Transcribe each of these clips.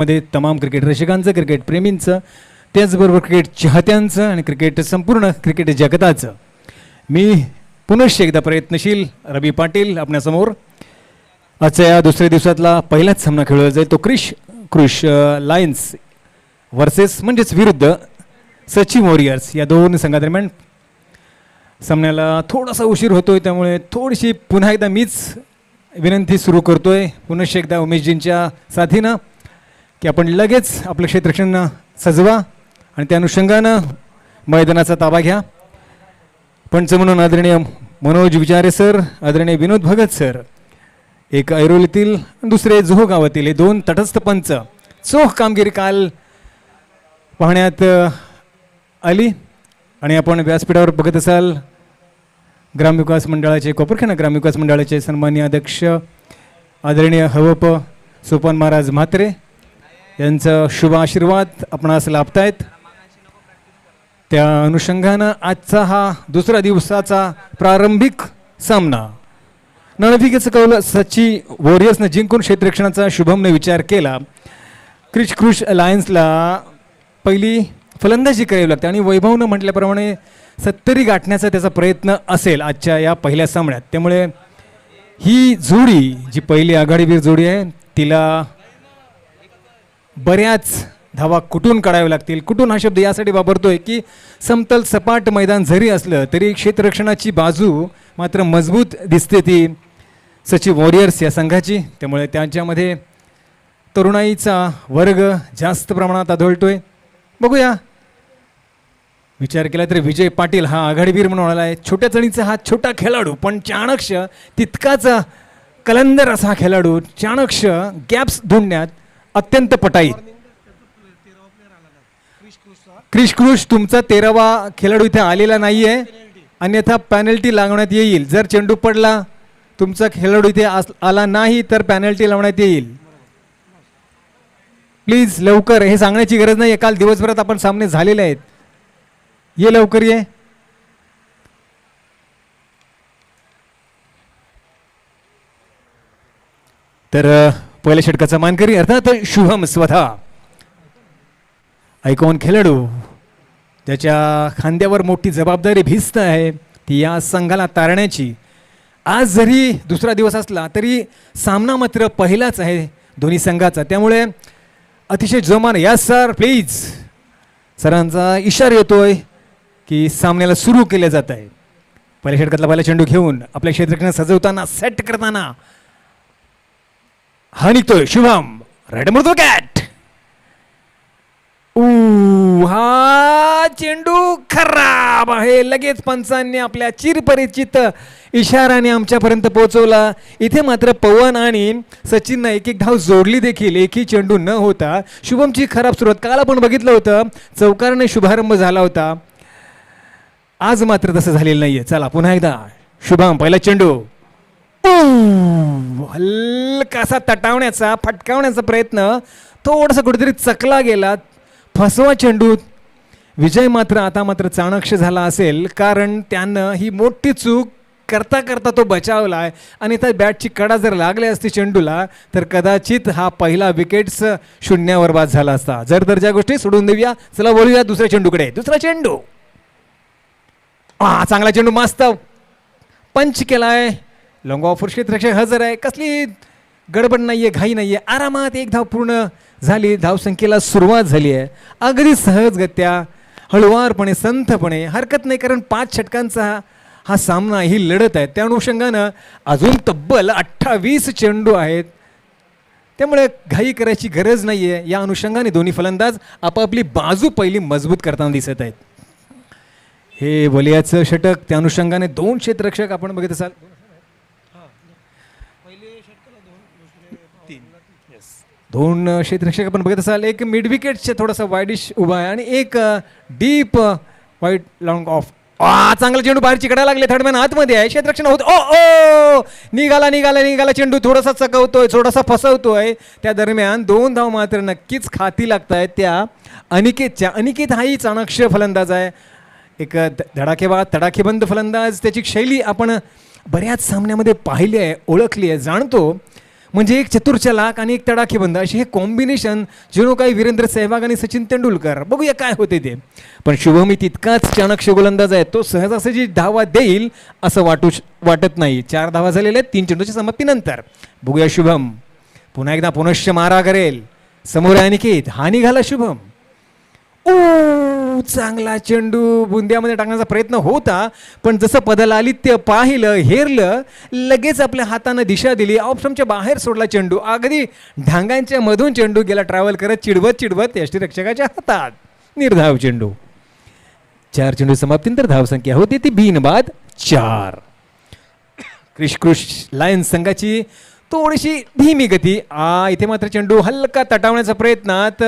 मध्ये तमाम cricket रसिकांचं, cricket प्रेमींचं, त्याचबरोबर क्रिकेट चाहत्यांचं आणि क्रिकेट संपूर्ण क्रिकेट जगताचं मी पुनश्च एकदा प्रयत्नशील रवी पाटील आपल्यासमोर आजच्या या दुसऱ्या दिवसातला पहिलाच सामना खेळला जाईल तो क्रिश लायन्स वर्सेस म्हणजेच विरुद्ध सचिन वॉरियर्स या दोन संघादरम्यान. सामन्याला थोडासा उशीर होतोय त्यामुळे थोडीशी पुन्हा एकदा मीच विनंती सुरू करतोय पुनश्च एकदा उमेशजींच्या साथीनं की आपण लगेच आपलं क्षेत्ररक्षण सजवा आणि त्या अनुषंगानं मैदानाचा ताबा घ्या. पंच म्हणून आदरणीय मनोज विचारे सर, आदरणीय विनोद भगत सर, एक ऐरोलीतील दुसरे जोह गावातील हे दोन तटस्थ पंच चोख कामगिरी काल पाहण्यात आली. आणि आपण व्यासपीठावर बघत असाल ग्रामविकास मंडळाचे कोपरखेना ग्रामविकास मंडळाचे सन्माननीय अध्यक्ष आदरणीय हवप सोपान महाराज म्हात्रे यांचा शुभ आशीर्वाद आपणास लाभतायत. त्या अनुषंगानं आजचा हा दुसरा दिवसाचा प्रारंभिक सामना नाणेफेकीचं कौल सचिन वॉरियर्सनं जिंकून क्षेत्ररक्षणाचा शुभमने विचार केला. क्रिश लायन्सला पहिली फलंदाजी करावी लागते आणि वैभवनं म्हटल्याप्रमाणे 70 गाठण्याचा त्याचा प्रयत्न असेल आजच्या या पहिल्या सामन्यात. त्यामुळे ही जोडी जी पहिली आघाडीवीर जोडी आहे तिला बऱ्याच धावा कुठून काढाव्या लागतील. कुठून हा शब्द यासाठी वापरतोय की समतल सपाट मैदान जरी असलं तरी क्षेत्ररक्षणाची बाजू मात्र मजबूत दिसते ती सचिन वॉरियर्स या संघाची. त्यामुळे त्यांच्यामध्ये तरुणाईचा वर्ग जास्त प्रमाणात आढळतोय. बघूया, विचार केला तर विजय पाटील हा आघाडीवीर म्हणून आला आहे. छोट्या चणीचा हा छोटा खेळाडू पण चाणक्ष तितकाच कलंदर असा खेळाडू, चाणक्ष गॅप्स धुंडण्यात अत्यंत पटाईत. क्रिश तुमचा 13वा खेळाडू इथे आलेला नाहीये, अन्यथा पॅनल्टी लावण्यात येईल. जर चेंडू पडला तुमचा खेळाडू इथे आला नाही तर पॅनल्टी लावण्यात येईल. प्लीज लवकर, हे सांगण्याची गरज नाही. काल दिवसभरात आपण सामने झालेले आहेत. ये लवकर ये. तर पहिल्या षटकाचा मानकरी अर्थात शुभम स्वतः आयकॉन खेळाडू ज्याच्या खांद्यावर मोठी जबाबदारी भिस्त आहे ती या संघाला तारण्याची. आज जरी दुसरा दिवस असला तरी सामना मात्र पहिलाच आहे दोन्ही संघाचा. त्यामुळे अतिशय जोमाने या सर प्लीज सरांचा इशारा येतोय की सामन्याला सुरू केले जात आहे. पहिल्या षटकातला पहिला चेंडू घेऊन आपल्या क्षेत्ररक्षण सजवताना सेट करताना हा निघतोय शुभम राईट मधून कॅट. हा चेंडू खराब आहे. लगेच पंचांनी आपल्या चिरपरिचित इशाराने आमच्यापर्यंत पोहोचवला. इथे मात्र पवन आणि सचिननं एक धाव जोडली देखील. एकही चेंडू न होता शुभमची खराब सुरुवात काल आपण बघितलं होतं. चौकारने शुभारंभ झाला होता, आज मात्र तसं झालेलं नाहीये. चला पुन्हा एकदा शुभम पहिला चेंडू हलकासा तटावण्याचा फटकावण्याचा प्रयत्न थोडासा कुठेतरी चकला गेला. फसवा चेंडू. विजय मात्र आता मात्र चाणक्ष झाला असेल कारण त्यानं ही मोठी चूक करता करता तो बचावलाय आणि त्या बॅटची कडा जर लागली असती चेंडूला तर कदाचित हा पहिला विकेट्स शून्यावर बाद झाला असता. जर तर ज्या गोष्टी सोडून देऊया, चला बोलूया दुसऱ्या चेंडूकडे. दुसरा चेंडू चांगला चेंडू, मस्त पंच केलाय. लॉंग ऑफर क्षेत्ररक्षक हजर आहे. कसली गडबड नाहीये, घाई नाहीये. आरामात एक धाव पूर्ण झाली. धावसंख्येला सुरुवात झाली आहे अगदी सहजगत्या, हळुवारपणे, संथपणे. हरकत नाही कारण 5 षटकांचा हा सामना ही लढत आहे. त्या अनुषंगानं अजून तब्बल 28 चेंडू आहेत. त्यामुळे घाई करायची गरज नाहीये. या अनुषंगाने दोन्ही फलंदाज आपापली बाजू पहिली मजबूत करताना दिसत आहेत. हे वलियाचं षटक. त्या अनुषंगाने 2 क्षेत्ररक्षक आपण बघत असाल. दोन क्षेत्ररक्षक आपण बघत असाल. एक मिड विकेटच्या थोडासा वाईडिश उभा आहे आणि एक डीप वाईट लॉंग ऑफ. चांगला चेंडू बाहेरची कडा लागले. थर्डमॅन आतमध्ये आहे. क्षेत्ररक्षण होत ओ निघाला चेंडू. थोडासा चकवतोय, थोडासा फसवतोय. त्या दरम्यान 2 धाव मात्र नक्कीच खाती लागत आहेत त्या अनिकेतच्या. अनिकेत हाही चाणक्य फलंदाज आहे, एक तडाखेबंद फलंदाज. त्याची शैली आपण बऱ्याच सामन्यामध्ये पाहिली आहे, ओळखली आहे, जाणतो. म्हणजे एक चतुर्चलाक आणि एक तडाखेबंद असे हे कॉम्बिनेशन जणू काही वीरेंद्र सेहवाग आणि सचिन तेंडुलकर. बघूया काय होते ते. पण शुभम तितकाच चाणक्य गोलंदाज आहे, तो सहजासहजी धावा देईल असं वाटत नाही. 4 धावा झालेल्या आहेत 3 चेंडूच्या समाप्तीनंतर. बघूया शुभम पुन्हा एकदा पुनश्च मारा करेल. समोर आहे अनिकेत, हा निघाला शुभम. चांगला चेंडू बुंद्यामध्ये टाकण्याचा प्रयत्न होता, पण जसं पदलालित्य पाहिलं, हेरलं, लगेच आपल्या हातानं दिशा दिली, ऑप्शनच्या बाहेर सोडला चेंडू. अगदी ढांगांच्या मधून चेंडू गेला ट्रॅव्हल करत, चिडवत यष्टीरक्षकाच्या हातात. निर्धाव चेंडू. 4 चेंडू समाप्तीनंतर धावसंख्या होती ती बिनबाद 4. क्रिश लायन्स संघाची थोडीशी धीमी गती. इथे मात्र चेंडू हलका तटावण्याचा प्रयत्नात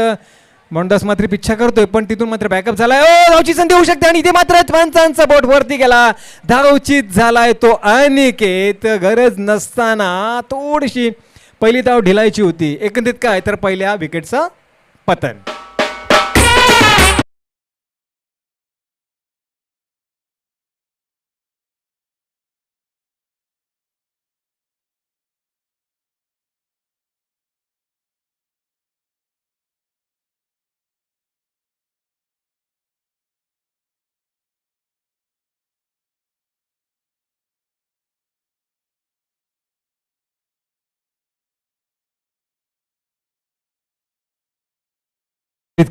मोहनदास मात्र पिच्छा करतोय, पण तिथून मात्र बॅकअप झालाय. धावची संधी होऊ शकते आणि इथे मात्र पंचांचा बोट वरती गेला. धावचित झालाय तो अनिकेत. गरज नसताना थोडीशी पहिली धाव ढिलायची होती. एकंदरीत काय तर पहिल्या विकेटचा पतन.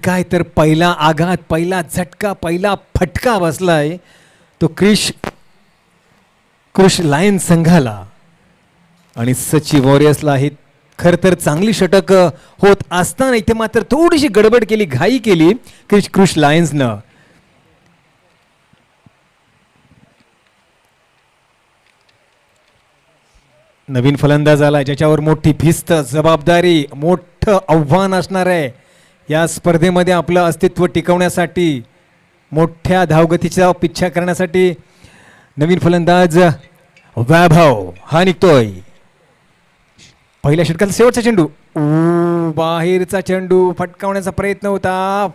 काय तर पहिला आघात, पहिला झटका, पहिला फटका बसलाय तो क्रिश लायन्स संघाला आणि सची वॉरियर्सला. ही खर तर चांगली षटक होत असताना इथे मात्र थोडीशी गडबड केली, घाई केली क्रिश लायन्सनं. नवीन फलंदाज आला ज्याच्यावर मोठी भिस्त, जबाबदारी, मोठं आव्हान असणार आहे या स्पर्धेमध्ये आपलं अस्तित्व टिकवण्यासाठी, मोठ्या धावगतीचा पिच्छा करण्यासाठी. नवीन फलंदाज वैभव हा निघतोय. पहिल्या षटकाचा शेवटचा चेंडू, बाहेरचा चेंडू फटकावण्याचा प्रयत्न होता.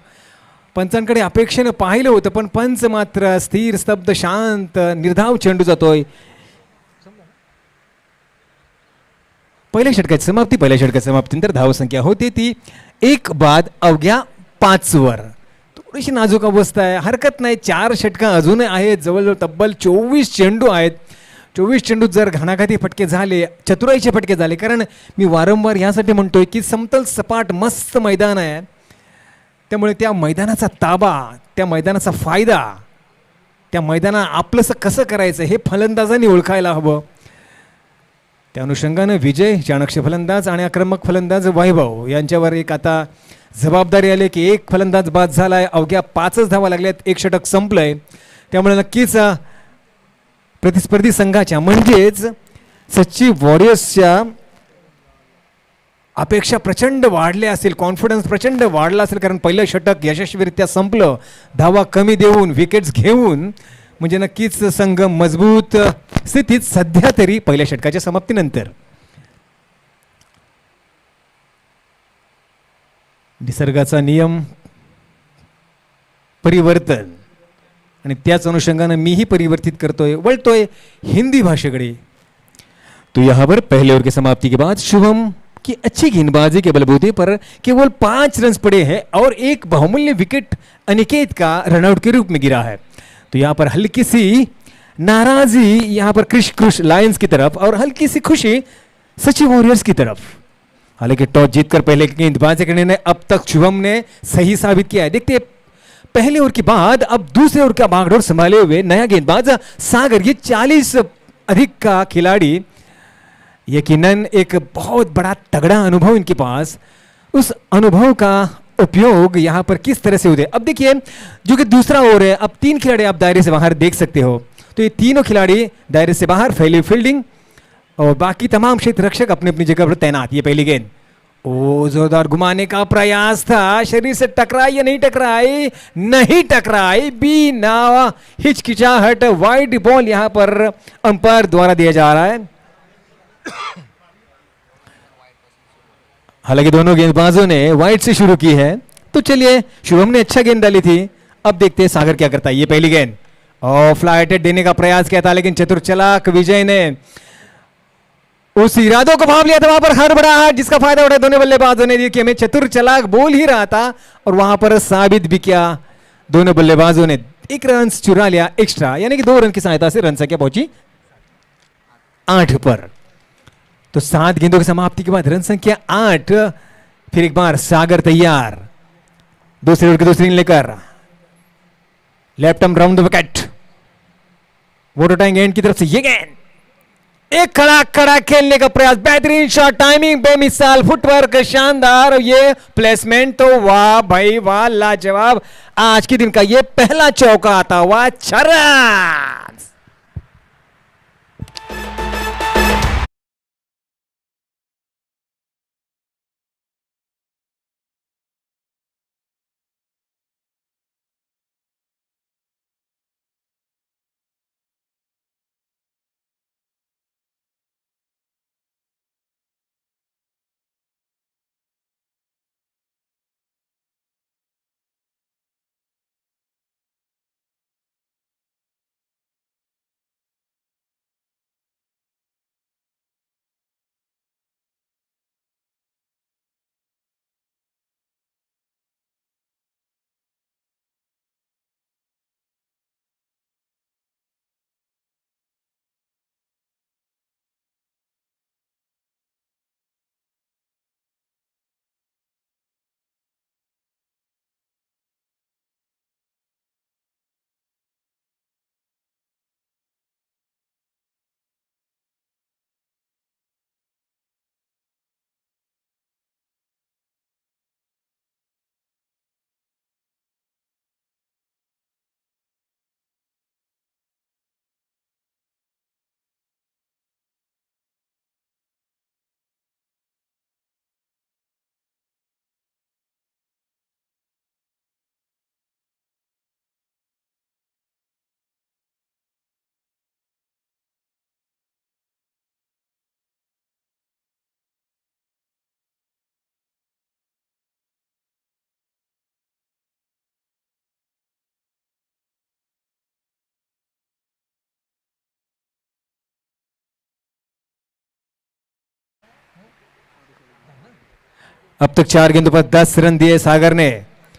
पंचांकडे अपेक्षेनं पाहिलं होतं, पण पंच मात्र स्थिर, स्तब्ध, शांत, निर्धाव चेंडू जातोय. पहिल्या षटकाची समाप्तीनंतर धावसंख्या होती ती 1 बाद अवघ्या 5 वर. थोडीशी नाजूक अवस्था आहे, हरकत नाही. 4 षटका अजून आहेत, जवळजवळ तब्बल 24 चेंडू आहेत. 24 चेंडूत जर घणाघाती फटके झाले, चतुराईचे फटके झाले, कारण मी वारंवार यासाठी म्हणतोय की समतल सपाट मस्त मैदान आहे, त्यामुळे त्या मैदानाचा ताबा, त्या मैदानाचा फायदा, त्या मैदाना आपलंसं कसं करायचं हे फलंदाजांनी ओळखायला हवं. त्या अनुषंगानं विजय चाणक्य फलंदाज आणि आक्रमक फलंदाज वैभव यांच्यावर एक आता जबाबदारी आली की एक फलंदाज बाद झालाय, अवघ्या 5च धावा लागल्यात, 1 षटक संपलंय. त्यामुळे नक्कीच प्रतिस्पर्धी संघाच्या म्हणजेच सच्ची वॉरियर्सच्या अपेक्षा प्रचंड वाढल्या असेल, कॉन्फिडन्स प्रचंड वाढला असेल, कारण पहिलं षटक यशस्वीरित्या संपलं, धावा कमी देऊन, विकेट्स घेऊन. म्हणजे नक्कीच संघ मजबूत स्थितीत सध्या तरी पहिल्या षटकाच्या समाप्तीनंतर. निसर्गाचा नियम परिवर्तन आणि त्याच अनुषंगानं मीही परिवर्तित करतोय, वळतोय हिंदी भाषेकडे. तो यहाँ पर पहले ओवर की समाप्ति के बाद शुभम की अच्छी गेंदबाजी के बलबूते पर केवल 5 रन पड़े हैं और एक बहुमूल्य विकेट अनिकेत का रनआउट के रूप में गिरा है. तो यहाँ पर हल्की सी नाराजी यहाँ पर क्रिश लायंस की तरफ और हल्की सी खुशी सची वॉरियर्स की तरफ. हालांकि टॉस जीतकर पहले गेंदबाजी करने ने अब तक शुभम ने सही साबित किया है. देखते पहले ओवर के बाद अब दूसरे ओवर का बागडोर संभाले हुए नया गेंदबाज सागर, ये 40 अधिक का खिलाड़ी, यकीनन एक बहुत बड़ा तगड़ा अनुभव इनके पास. उस अनुभव का उपयोग यहाँ पर किस तरह से होते. अब देखिए जो कि दूसरा ओवर है, अब 3 खिलाड़ी आप दायरे से बाहर देख सकते हो. तो ये तीनों खिलाड़ी दायरे से बाहर, फैली फील्डिंग और बाकी तमाम क्षेत्र रक्षक अपनी अपनी जगह पर तैनात. ये पहली गेंद, ओ जोरदार घुमाने का प्रयास था, शरीर से टकराई या नहीं टकराई, नहीं टकराई, बिना हिचकिचाहट वाइड बॉल यहाँ पर अंपायर द्वारा दिया जा रहा है. हालांकि दोनों गेंदबाजों ने वाइड से शुरू की है. तो चलिए, शुभम ने अच्छा गेंद डाली थी, अब देखते हैं सागर क्या करता है. ये पहली गेंद और फ्लाइटेड देने का प्रयास किया था, लेकिन चतुर चलाक विजय ने उस इरादों को भाव लिया था, वहां पर हड़बड़ाहट जिसका फायदा उठाया दोनों बल्लेबाजों ने, कि हमें चतुर चालाक बोल ही रहा था और वहां पर साबित भी किया। दोनों बल्लेबाजों ने 1 रन चुरा लिया एक्स्ट्रा, यानी कि 2 रन की सहायता से रन संख्या पहुंची 8 पर। तो 7 गेंदों की समाप्ति के बाद रन संख्या 8। फिर एक बार सागर तैयार, दूसरे ओवर की दूसरी लेकर left arm round the wicket, vote उठाएंगे एंड की तरफ से। ये गेंद एक खड़ा खड़ा खेलने का प्रयास, बेहतरीन शॉट, टाइमिंग बेमिसाल, फुटवर्क शानदार, और ये प्लेसमेंट तो वाह भाई वाह, लाजवाब। आज के दिन का ये पहला चौका आता हुआ 6 रन। अब तक 4 गेंदों पर 10 रन दिए सागर ने।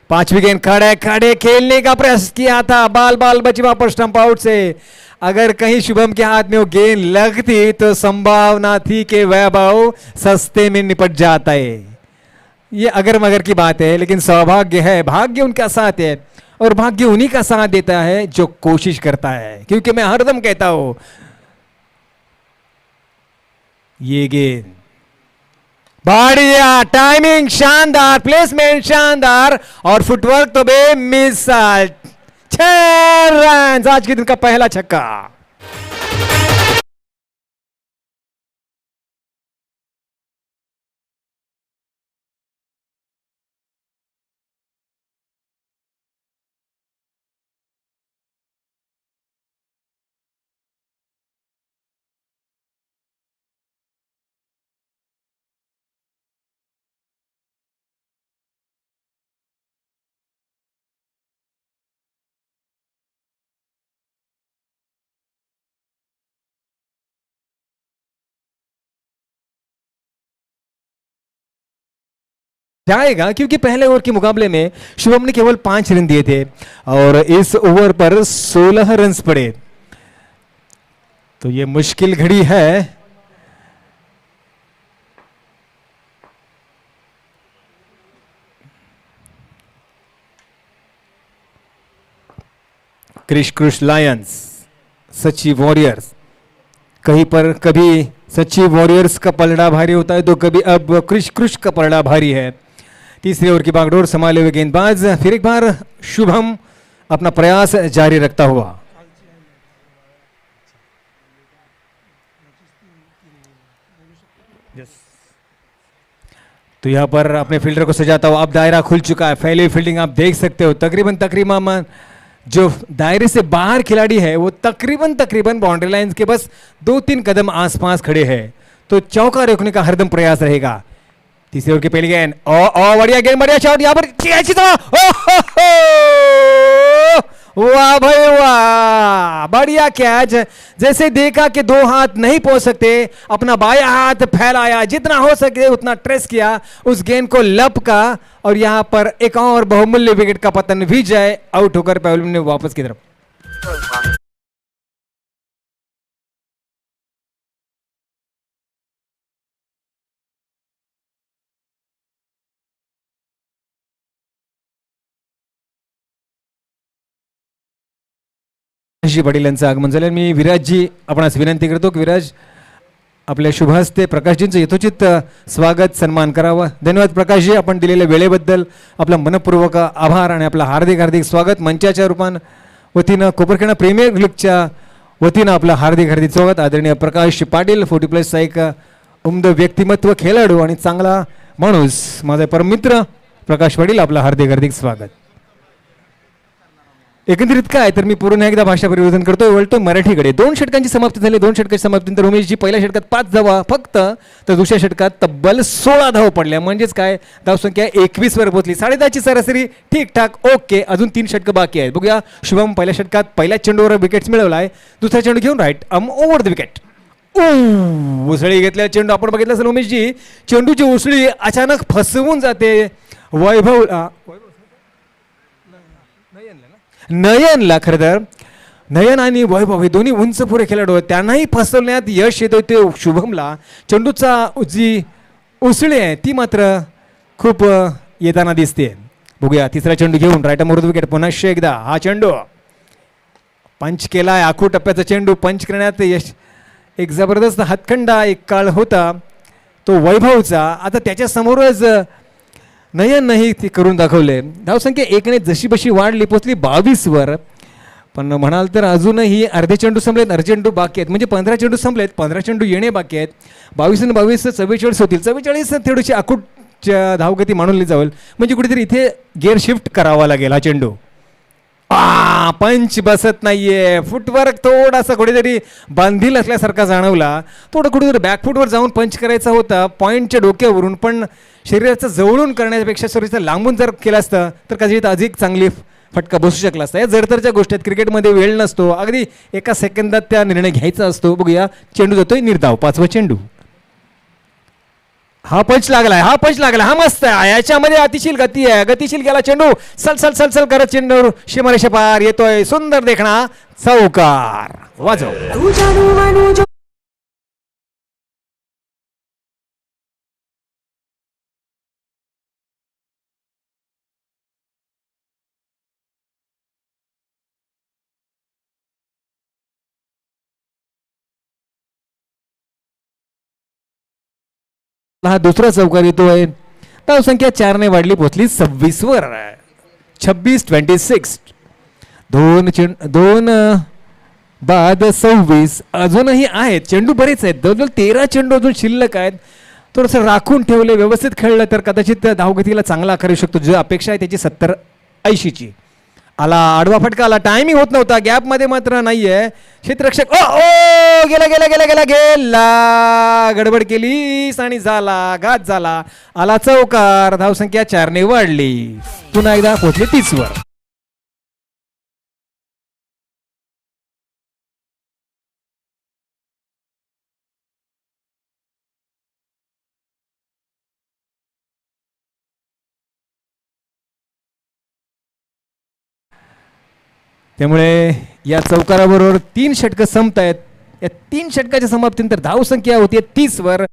5वीं गेंद खड़े खड़े खेलने का प्रयास किया था, बाल बाल बची वहां पर स्टंप आउट से। अगर कहीं शुभम के हाथ में वो गेंद लगती तो संभावना थी कि वैभव सस्ते में निपट जाता है। ये अगर मगर की बात है, लेकिन सौभाग्य है, भाग्य उनका साथ है, और भाग्य उन्हीं का साथ देता है जो कोशिश करता है। क्योंकि मैं हरदम कहता हूं, ये गेंद बढ़िया, टाइमिंग शानदार, प्लेसमेंट शानदार, और फुटवर्क तो बेमिसाल। 6 रन, आज के दिन का पहला छक्का। जाएगा, क्योंकि पहले ओवर के मुकाबले में शुभम ने केवल 5 रन दिए थे और इस ओवर पर 16 रन पड़े। तो ये मुश्किल घड़ी है। क्रिश क्रुश लायंस, सच्ची वॉरियर्स, कहीं पर कभी सच्ची वॉरियर्स का पलड़ा भारी होता है तो कभी अब क्रिश क्रुश का पलड़ा भारी है। तीसरे ओवर की बागडोर संभाले हुए गेंदबाज, फिर एक बार शुभम अपना प्रयास जारी रखता हुआ। तो यहां पर अपने फील्डर को सजाता हुआ अब दायरा खुल चुका है। फैली हुई फील्डिंग आप देख सकते हो, तकरीबन जो दायरे से बाहर खिलाड़ी है वो तकरीबन बाउंड्री लाइन के बस 2-3 कदम आसपास खड़े हैं। तो चौका रोकने का हरदम प्रयास रहेगा। तीसरे ओवर की पहली गेंद, बढ़िया गेंद, बढ़िया शॉट, यहां पर वाह भाई वाह, बढ़िया कैच। जैसे देखा कि दो हाथ नहीं पहुंच सकते, अपना बायां हाथ फैलाया, जितना हो सके उतना ट्रेस किया, उस गेंद को लपका और यहां पर एक और बहुमूल्य विकेट का पतन भी जाए, आउट होकर पवेलियन ने वापस की तरफ। जी पाटील यांचं आगमन झालं। मी विराजजी आपणास विनंती करतो की विराज आपल्या शुभ हस्ते प्रकाशजींचं यथोचित स्वागत सन्मान करावा। धन्यवाद प्रकाशजी, आपण दिलेल्या वेळेबद्दल आपला मनपूर्वक आभार आणि आपलं हार्दिक हार्दिक स्वागत। मंचाच्या रूपानं वतीनं कोपरखेडा प्रीमियर लीगच्या वतीनं आपलं हार्दिक हार्दिक स्वागत। आदरणीय प्रकाश पाटील 40+ एक उमद व्यक्तिमत्व, खेळाडू आणि चांगला माणूस, माझा परममित्र प्रकाश पाटील, आपलं हार्दिक हार्दिक स्वागत। एकंदरीत काय तर मी पूर्ण एकदा भाषा परिवर्तन करतोय, वळतो मराठीकडे। 2 षटकांची समाप्ती झाली। 2 षटकांची समाप्तीनंतर उमेशजी पहिल्या षटकात 5 धावा फक्त, तर दुसऱ्या षटकात तब्बल 16 धावा पडल्या, म्हणजेच काय धावसंख्या 21 वर पोहोचली। 10.5ची सरासरी ठीकठाक ओके। अजून 3 षटकं बाकी आहेत, बघूया। शुभम पहिल्या षटकात पहिल्याच चेंडूवर विकेट्स मिळवलाय, दुसरा चेंडू घेऊन राईट ओव्हर द विकेट, उसळी घेतल्या चेंडू। आपण बघितलं असेल उमेशजी, चेंडूची उसळी अचानक फसवून जाते वैभव नयनला। खरं तर नयन आणि वैभव हे दोन्ही उंच पुरे खेळाडू आहेत, त्यांनाही फसवण्यात यश येतं ते शुभमला। चेंडूचा जी उसळी आहे ती मात्र खूप येताना दिसते। बघूया तिसरा चेंडू घेऊन राईट अमोर विकेट, पुन्हा एकदा हा चेंडू पंच केलाय। आखू टप्प्याचा चेंडू पंच करण्यात यश, एक जबरदस्त हातखंडा एक काळ होता तो वैभवचा, आता त्याच्या समोरच नयन नाही ते करून दाखवले। धावसंख्या 1ने जशी बशी वाढली, पोचली 22 वर, पण म्हणाल तर अजूनही अर्धे चेंडू संपलेत, अर्धे चेंडू बाकी आहेत, म्हणजे 15 चेंडू संपलेत, 15 चेंडू येणे बाकी आहेत। 22 आणि 22 44 होतील, 44 थोडीशी अकूट धावगती मानवली जाईल, म्हणजे कुठेतरी इथे गिअर शिफ्ट करावा लागेल। हा चेंडू पंच बसत नाहीये, फुटवर्क थोडासा कुठेतरी बांधील असल्यासारखा जाणवला, थोडं कुठेतरी बॅकफुटवर जाऊन पंच करायचा होता पॉईंटच्या डोक्यावरून, पण शरीराचं जवळून करण्यापेक्षा शरीराचं लांबून जर केलं असतं तर कदाचित अधिक चांगली फटका बसू शकला असता। या जडतरच्या गोष्टी आहेत, क्रिकेटमध्ये वेळ नसतो, अगदी एका सेकंदात त्या निर्णय घ्यायचा असतो। बघूया चेंडू जातोय निर्धाव, 5वा चेंडू। हा पंच लागलाय, हा पंच लागला, हा मस्त आहे, याच्यामध्ये अतिशील गती आहे, गतिशील गेला चेंडू, सल सल सल सल करत चेंडू सीमारेषा पार येतोय, सुंदर देखणा चौकार, वाजव। हा दुसरा चौकार येतोय, धावसंख्या 4ने वाढली, पोहोचली 26 वर, 26-26। दोन बाद 26 अजूनही आहेत, चेंडू बरेच आहेत, जवळजवळ 13 चेंडू अजून शिल्लक आहेत। थोडंसं राखून ठेवले, व्यवस्थित खेळलं तर कदाचित धावगतीला चांगला करू शकतो, जी अपेक्षा आहे त्याची 70-80ची। आला आडवा फटका, आला, टायमिंग होत नव्हता, गॅप मध्ये मात्र नाहीये क्षेत्ररक्षक, ओ ओ गेला गेला गेला गेला गेला, गडबड केली आणि झाला घात झाला, आला चौकार, धावसंख्या 4ने वाढली, पुन्हा एकदा पोहोचले 30 वर। त्यामुळे या चौकाराबरोबर 3 षटकं संपतायत। या 3 षटकाच्या समाप्तीनंतर धावसंख्या होती 30 वर।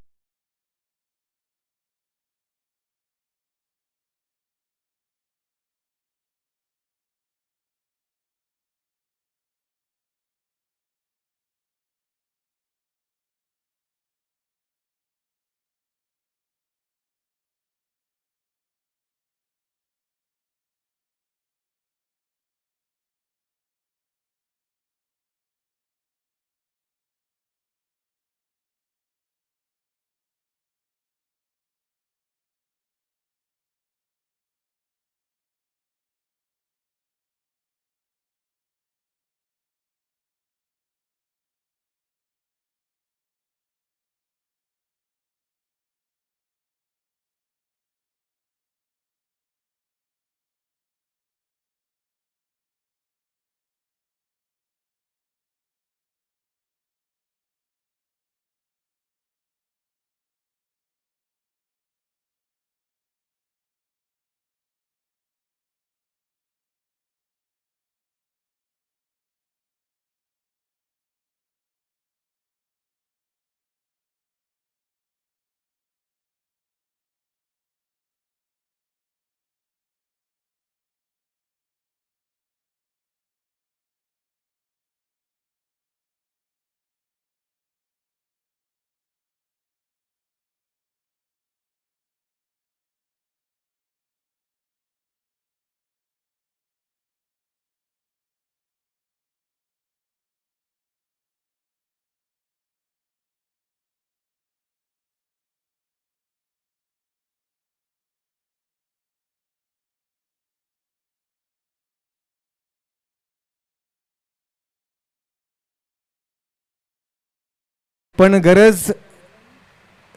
पण गरज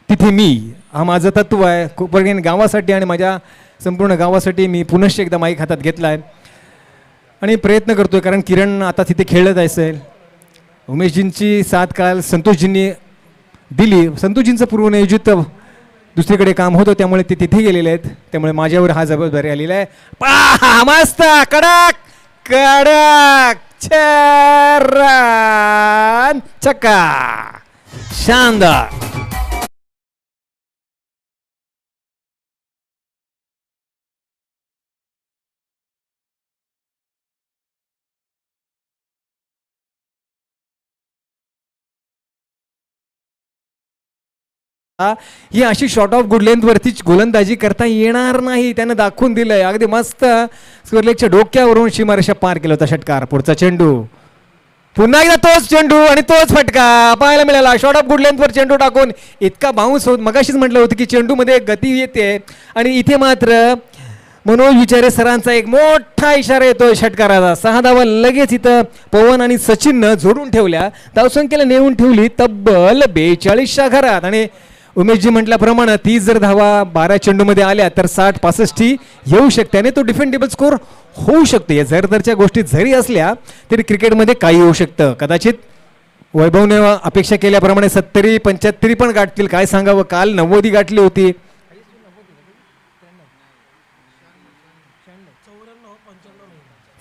तिथे मी, हा माझं तत्व आहे. कोपरगेन गावासाठी आणि माझ्या संपूर्ण गावासाठी मी पुनश्च एकदा माईक हातात घेतला आहे आणि प्रयत्न करतोय. कारण किरण आता तिथे खेळत असेल, उमेशजींची साथ काल संतोषजींनी दिली. संतोषजींचं पूर्वनियोजित दुसरीकडे काम होतं त्यामुळे ते तिथे गेलेले आहेत, त्यामुळे माझ्यावर हा जबाबदारी आलेला आहे. पहा मस्त कडक कडक छान चक्का शानदार. ही अशी शॉर्ट ऑफ गुड लेंथ वरती गोलंदाजी करता येणार नाही, त्यानं दाखवून दिलंय. अगदी मस्त स्क्वेअरलेगच्या डोक्यावरून सीमारेषा पार केला होता षटकार. पुढचा चेंडू, पुन्हा एकदा तोच चेंडू आणि तोच फटका पाहायला मिळाला. शॉर्ट ऑफ गुड लेंथ वर चेंडू टाकून इतका बाउन्स होत. मगाशीच म्हटलं होतं की चेंडू मध्ये गती येते आणि इथे मात्र मनोज विचारे सरांचा एक मोठा इशारा येतोय षटकाराचा. 6 धावा लगेच इथं पवन आणि सचिननं जोडून ठेवल्या, धावसंख्येला नेऊन ठेवली तब्बल 42च्या घरात. आणि उमेशजी म्हटल्याप्रमाणे 30 जर धावा 12 चेंडूमध्ये आल्या तर 60-65 येऊ शकते आणि तो डिफेंडेबल स्कोर होऊ शकतो. या जरदरच्या गोष्टी जरी असल्या तरी क्रिकेटमध्ये काही होऊ शकतं. कदाचित वैभवने अपेक्षा केल्याप्रमाणे 70-75 पण गाठतील, काय सांगावं. काल 90 गाठली होती.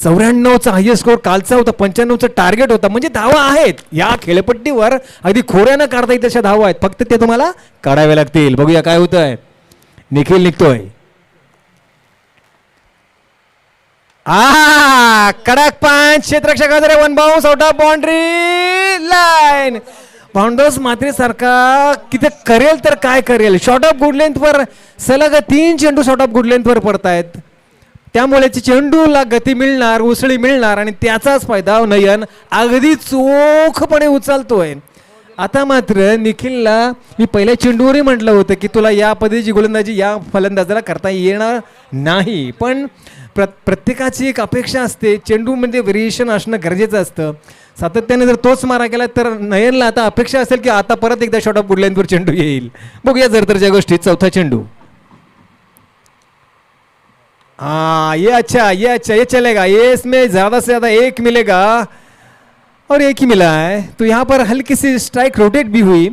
94चा हायएस्ट स्कोर कालचा होता, 95चं टार्गेट होता. म्हणजे धावा आहेत या खेळपट्टीवर, अगदी खोऱ्यानं काढता येईल तशा धावा आहेत, फक्त ते तुम्हाला काढावे लागतील. बघूया काय होतंय. निखिल निघतोय. कडक पंच, क्षेत्ररक्षक one bounce out of boundary line. बाउंडर्स मात्रे सारखा किती करेल तर काय करेल. शॉर्ट ऑफ गुड लेंथ वर सलग 3 चेंडू शॉर्ट ऑफ गुड लेंथ वर पडतायत, त्यामुळे चेंडूला गती मिळणार, उसळी मिळणार आणि त्याचाच फायदा नयन अगदी चोखपणे उचलतोय. आता मात्र निखिलला मी पहिल्या चेंडूवरही म्हटलं होतं की तुला या पद्धतीची गोलंदाजी या फलंदाजाला करता येणार नाही, पण प्रत्येकाची एक अपेक्षा असते. चेंडूमध्ये व्हेरिएशन असणं गरजेचं असतं. सातत्याने जर तोच मारा केला तर नयनला आता अपेक्षा असेल की आता परत एकदा शॉर्ट ऑफ गुड लेंथवर चेंडू येईल. बघूया जरदरच्या गोष्टी. चौथा चेंडू. हाँ ये अच्छा ये चलेगा, ये इसमें ज़्यादा से ज़्यादा एक मिलेगा और एक ही मिला है. तो यहाँ पर हल्की सी स्ट्राइक रोटेट भी हुई.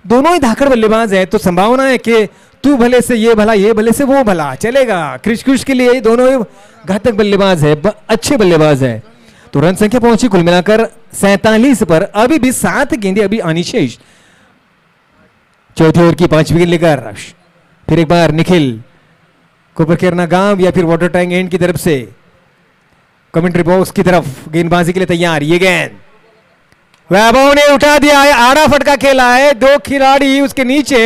दोनों ही धाकड़ बल्लेबाज है, तो संभावना है कि तू भले से ये भला, ये भले से वो भला, चलेगा. क्रिश के लिए दोनों ही घातक बल्लेबाज है, अच्छे बल्लेबाज है. तो रन संख्या पहुंची कुल मिलाकर 47 पर. अभी भी 7 गेंदें अभी आनी शेष. चौथे ओवर की 5 विकेट लेकर फिर एक बार निखिल कोपरखेरना गांव या फिर वाटर टैंक एंड की तरफ से कमेंट्री बॉक्स की तरफ गेंदबाजी के लिए तैयार. ये गेंद वैभव ने उठा दिया है, आड़ा फटका खेला है, 2 खिलाड़ी उसके नीचे.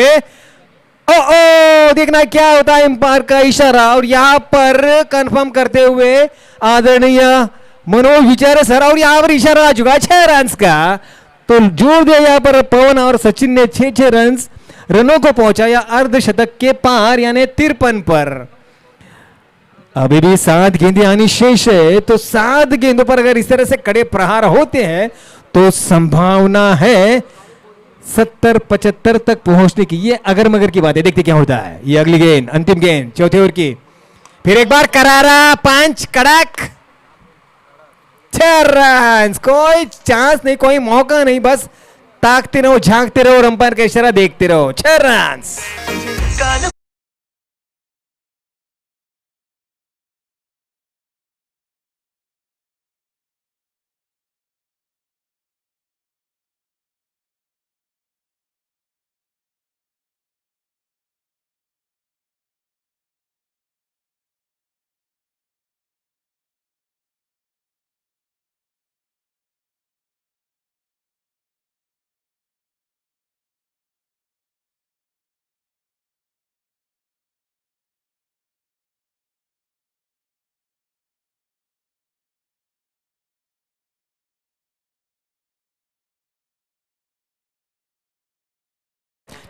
ओ देखना क्या होता है एम्पायर का इशारा. और यहां पर कंफर्म करते हुए आदरणीय मनोज विचारे सर, और यहां पर इशारा आ चुका है 6 रन का. तो जोर दिया यहां पर पवन और सचिन ने 6 रनों को पहुंचाया अर्धशतक के पार, यानी 53 पर. अभी भी 7 गेंदें आनी शेष है. तो 7 गेंदों पर अगर इस तरह से कड़े प्रहार होते हैं तो संभावना है 70-75 तक पहुंचने की. ये अगर मगर की बात है, देखते क्या होता है. ये अगली गेंद, अंतिम गेंद चौथे ओवर की. फिर एक बार करारा पंच, कड़क 6 रन. कोई चांस नहीं, कोई मौका नहीं, बस ताकते रहो, झांकते रहो और अंपायर का इशारा देखते रहो. 6 रन.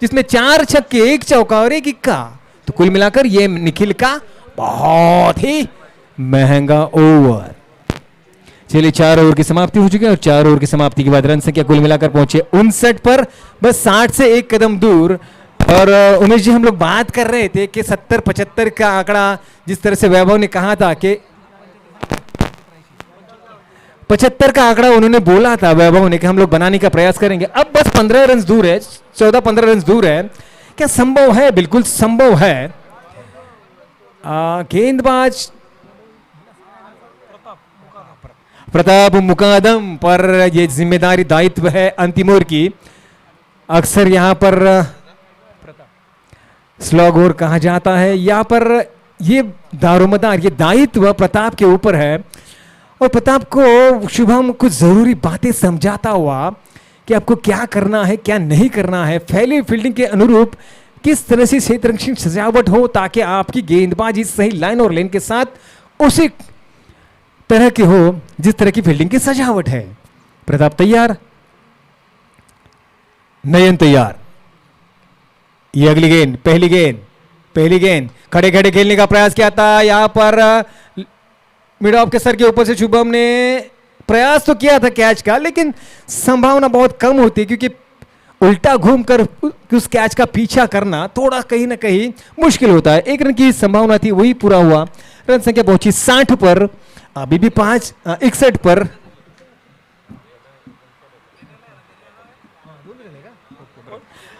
जिसमें 4 छक्के, 1 चौका और 1 इक्का. तो कुल मिलाकर ये निखिल का बहुत ही महंगा ओवर. चलिए 4 ओवर की समाप्ति हो चुकी है और 4 ओवर की समाप्ति के बाद रन संख्या कुल मिलाकर पहुंचे 59 पर, बस 60 से एक कदम दूर। और उमेश जी, हम लोग बात कर रहे थे कि 70-75 का आंकड़ा जिस तरह से वैभव ने कहा था कि 75 का आंकड़ा उन्होंने बोला था वैभव ने कि हम लोग बनाने का प्रयास करेंगे, अब बस 15 रन दूर है, 14-15 रन दूर है। क्या संभव है? बिल्कुल संभव है। गेंदबाज प्रताप मुकादम पर यह जिम्मेदारी दायित्व है अंतिम ओवर की। अक्सर यहां पर स्लॉग ओवर कहा जाता है, यहां पर ये दारोमदार, ये दायित्व प्रताप के ऊपर है। और प्रताप को शुभम कुछ जरूरी बातें समझाता हुआ कि आपको क्या करना है क्या नहीं करना है, फैली फील्डिंग के अनुरूप किस तरह से क्षेत्ररक्षण सजावट हो ताकि आपकी गेंदबाजी सही लाइन और लेन के साथ उसी तरह की हो जिस तरह की फील्डिंग की सजावट है। प्रताप तैयार, नयन तैयार। ये अगली गेंद, पहली गेंद खड़े खड़े खेलने का प्रयास किया था। यहां पर मिड ऑफ के सर के ऊपर से शुभम ने प्रयास तो किया था कैच का, लेकिन संभावना बहुत कम होती है क्योंकि उल्टा घूमकर उस कैच का पीछा करना थोड़ा कहीं ना कहीं मुश्किल होता है। 1 रन की संभावना थी, वही पूरा हुआ। रन संख्या पहुंची 60 पर, अभी भी 61 पर।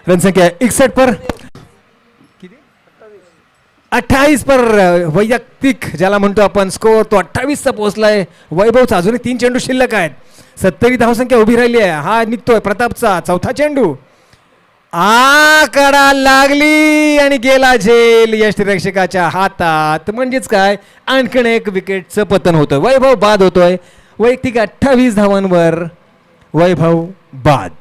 रन संख्या 61 पर, 28 पर वैयक्तिक ज्याला म्हणतो आपण स्कोर तो 28 चा पोहोचलाय वैभवचा। अजूनही 3 चेंडू शिल्लक आहेत, 70 धावसंख्या उभी राहिली आहे। हा निघतोय प्रतापचा चौथा चेंडू, कडा लागली आणि गेला झेल यष्टिरक्षकाच्या हातात। म्हणजेच काय, आणखीन एक विकेटचं पतन होतं, वैभव बाद होतोय। वैयक्तिक 28 धावांवर वैभव बाद।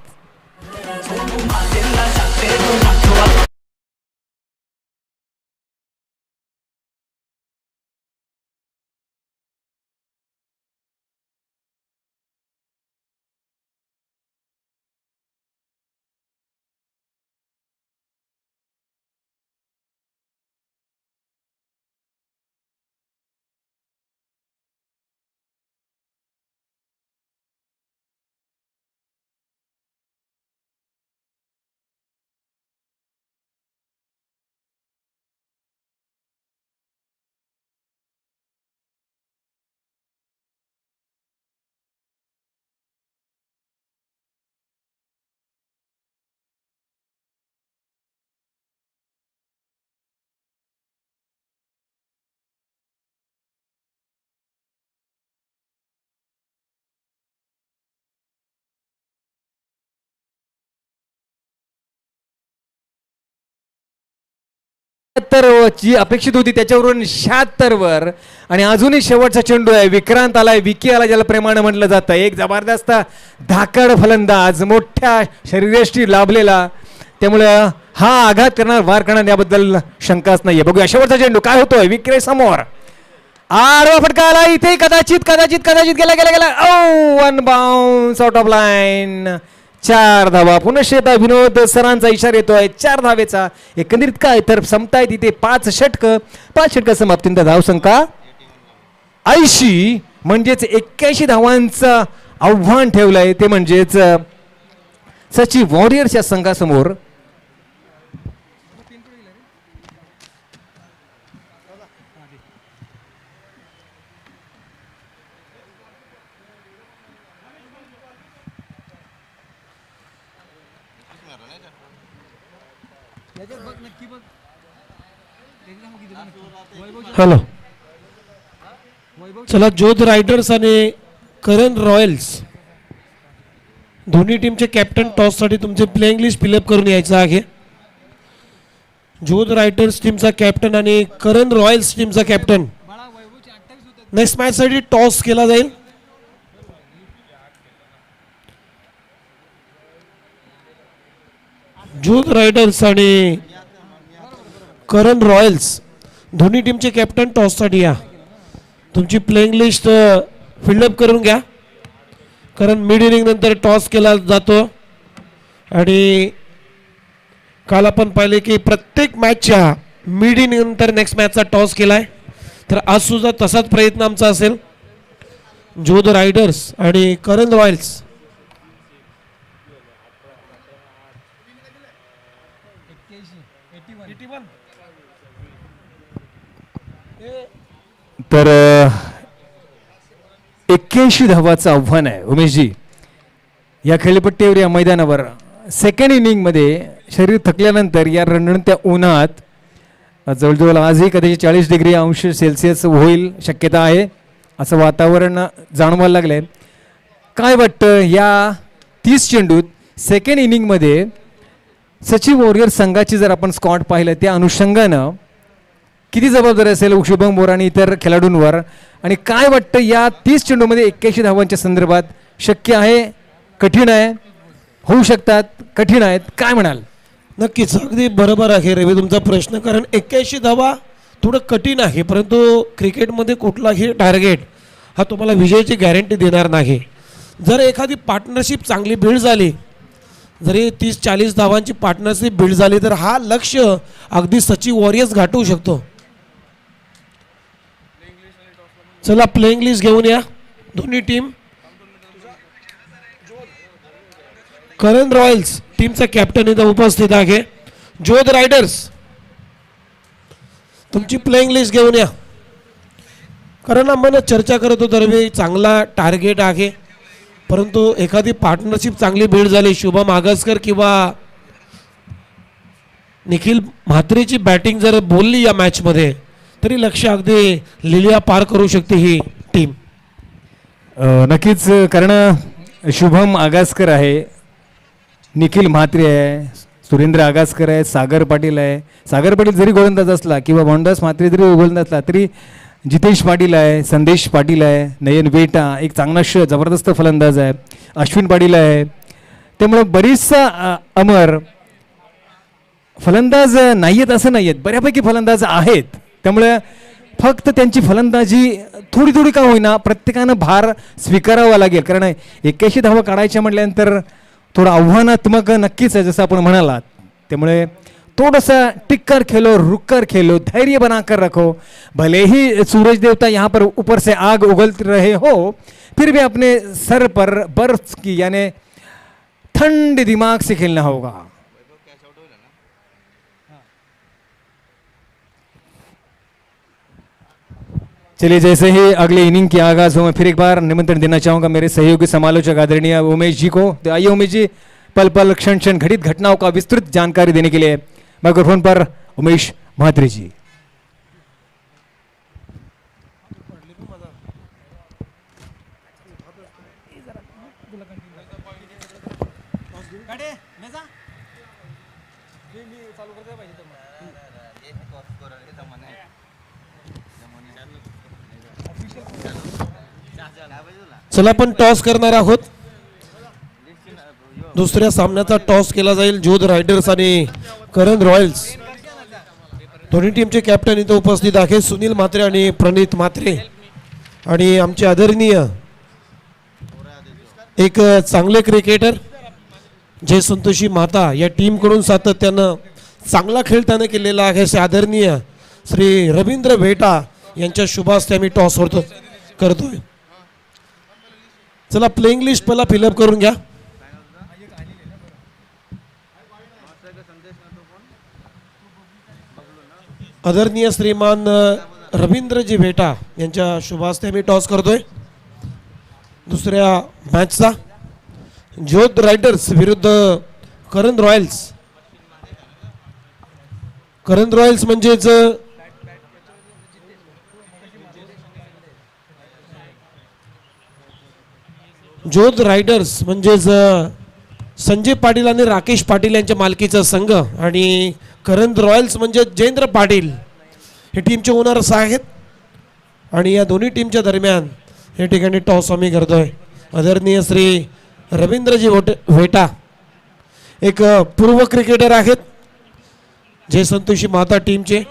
जी अपेक्षित होती त्याच्यावरून 76 वर, आणि अजूनही शेवटचा चेंडू आहे। विक्रांत आलाय, विकी आला ज्याला प्रेमाने म्हटलं जातं। एक जबरदस्त धाकड फलंदाज, मोठ्या शरीरयष्टी लाभलेला, त्यामुळे हा आघात करणार, वार करणार याबद्दल शंकाच नाहीये। बघूया शेवटचा चेंडू काय होतोय विक्रे समोर। आडवा फटका आला इथे, कदाचित गेला गेला गेला, one bounce out of line. 4 धावा। पुनश्च एकदा विनोद सरांचा इशारा येतोय 4 धावेचा। एकंदरीत काय तर समताय तिथे 5 षटक समाप्तीनंतर धावसंख्या 80, म्हणजेच 81 धावांचं आव्हान ठेवलंय, ते म्हणजेच सचिन वॉरियर्सच्या संघासमोर। हॅलो, चला जोध रायडर्स आणि करण रॉयल्स दोन्ही टीमचे कॅप्टन टॉससाठी तुमचे प्लेइंग लिस्ट फिलअप करून यायचं आहे। जोध रायडर्स टीमचा कॅप्टन आणि करण रॉयल्स टीमचा कॅप्टन नेक्स्ट मॅच साठी टॉस केला जाईल। जोध रायडर्स आणि करण रॉयल्स दोन्ही टीमचे कॅप्टन टॉससाठी या, तुमची प्लेइंग लिस्ट फिल्डअप करून घ्या, कारण मिड इनिंग नंतर टॉस केला जातो। आणि काल आपण पाहिले की प्रत्येक मॅचच्या मिड इनिंग नंतर नेक्स्ट मॅचचा टॉस केलाय, तर आज सुद्धा तसाच प्रयत्न आमचा असेल। जोध रायडर्स आणि करण रॉयल्स. तर 81 धावाचं आव्हान आहे उमेशजी या खेळपट्टीवर, या मैदानावर. सेकंड इनिंगमध्ये शरीर थकल्यानंतर या रणरणत्या उन्हात जवळजवळ आजही कदाचित 40 डिग्री अंश सेल्सिअस होईल शक्यता आहे असं वातावरण जाणवायला लागलं आहे. काय वाटतं या 30 चेंडूत सेकंड इनिंगमध्ये सचिन वॉरियर संघाची जर आपण स्कॉट पाहिलं त्या अनुषंगानं किती जबाबदारी असेल शुभम बोरा आणि इतर खेळाडूंवर, आणि काय वाटतं या 30 चेंडूमध्ये 81 धावांच्या संदर्भात शक्य आहे, कठीण आहे, होऊ शकतात, कठीण आहेत, काय म्हणाल? नक्कीच अगदी बरोबर आहे रवी तुमचा प्रश्न, कारण 81 धावा थोडं कठीण आहे, परंतु क्रिकेटमध्ये कुठलाही टार्गेट हा तुम्हाला विजयाची गॅरंटी देणार नाही. जर एखादी पार्टनरशिप चांगली बिल्ड झाली, जरी 30-40 धावांची पार्टनरशिप बिल्ड झाली, तर हा लक्ष्य अगदी सचिन वॉरियर्स गाठवू शकतो. चला प्लेइंग लिस्ट घेऊन या दोन्ही टीम. करण रॉयल्स टीमचा कॅप्टन इथं उपस्थित आहे. जोध रायडर्स तुमची प्लेइंग लिस्ट घेऊन या. कारण आम्हाला चर्चा करत होतो रवी, चांगला टार्गेट आहे, परंतु एखादी पार्टनरशिप चांगली बिल्ड झाली, शुभम आगसकर किंवा निखिल म्हात्रेची बॅटिंग जर बोलली या मॅचमध्ये, तरी लक्ष अगदी लिलिया पार करू शकते ही टीम. नक्कीच, कारण शुभम आगासकर आहे, निखिल म्हात्रे आहे, सुरेंद्र आगासकर आहे, सागर पाटील आहे. सागर पाटील जरी गोलंदाज असला किंवा मोहनदास म्हात्रे जरी गोलंदाज असला तरी जितेश पाटील आहे, संदेश पाटील आहे, नयन वेटा एक चांगला जबरदस्त फलंदाज आहे, अश्विन पाटील आहे. त्यामुळे बरीचसा अमर फलंदाज नाही आहेत असं नाही आहेत, बऱ्यापैकी फलंदाज आहेत. त्यामुळे फक्त त्यांची फलंदाजी थोडी थोडी का होईना प्रत्येकानं भार स्वीकारावा लागेल, कारण 81 धावा काढायच्या म्हटल्यानंतर थोडं आव्हानात्मक नक्कीच आहे जसं आपण म्हणालात. त्यामुळे थोड़ा टिक कर खेलो, रुक कर खेलो, धैर्य बनाकर रखो. भले ही सूरज देवता यहाँ पर ऊपर से आग उगल रहे हो, फिर भी अपने सर पर बर्फ की यानी ठंडे दिमाग से खेलना होगा. चलिए, जैसे ही अगले इनिंग की आगाज हो, मैं फिर एक बार निमंत्रण देना चाहूंगा मेरे सहयोगी समालोचक आदरणीय उमेश जी को. तो आइए उमेश जी, पल पल क्षण क्षण घटित घटनाओं का विस्तृत जानकारी देने के लिए माइक्रोफोन पर उमेश म्हात्रे जी. चला आपण टॉस करणार आहोत. दुसऱ्या सामन्याचा टॉस केला जाईल. जोध रायडर्स आणि करण रॉयल्स दोन्ही टीमचे कॅप्टन इथं उपस्थित आहेत, सुनील म्हात्रे आणि प्रणित म्हात्रे. आणि आमचे आदरणीय एक चांगले क्रिकेटर जय संतोषी माता या टीमकडून सातत्यानं चांगला खेळ त्यानं केलेला आहे, असे आदरणीय श्री रवींद्र वेटा यांच्या शुभास्ते आम्ही टॉस करतोय. चला प्लेइंग लिस्ट पहिला फिलअप करून घ्या. आदरणीय श्रीमान रवींद्रजी भेटा यांच्या शुभास्ते मी टॉस करतोय. दुसऱ्या मॅचचा जोध रायडर्स विरुद्ध करण रॉयल्स. करण रॉयल्स म्हणजेच जोध रायडर्स म्हणजेच संजय पाटील आणि राकेश पाटील यांच्या मालकीचा संघ, आणि करण रॉयल्स म्हणजे जयेंद्र पाटील हे टीमचे ओनर्स आहेत. आणि या दोन्ही टीमच्या दरम्यान या ठिकाणी टॉस आम्ही करतोय. आदरणीय श्री रवींद्रजी वेटा एक पूर्व क्रिकेटर आहेत जय संतोषी माता टीमचे,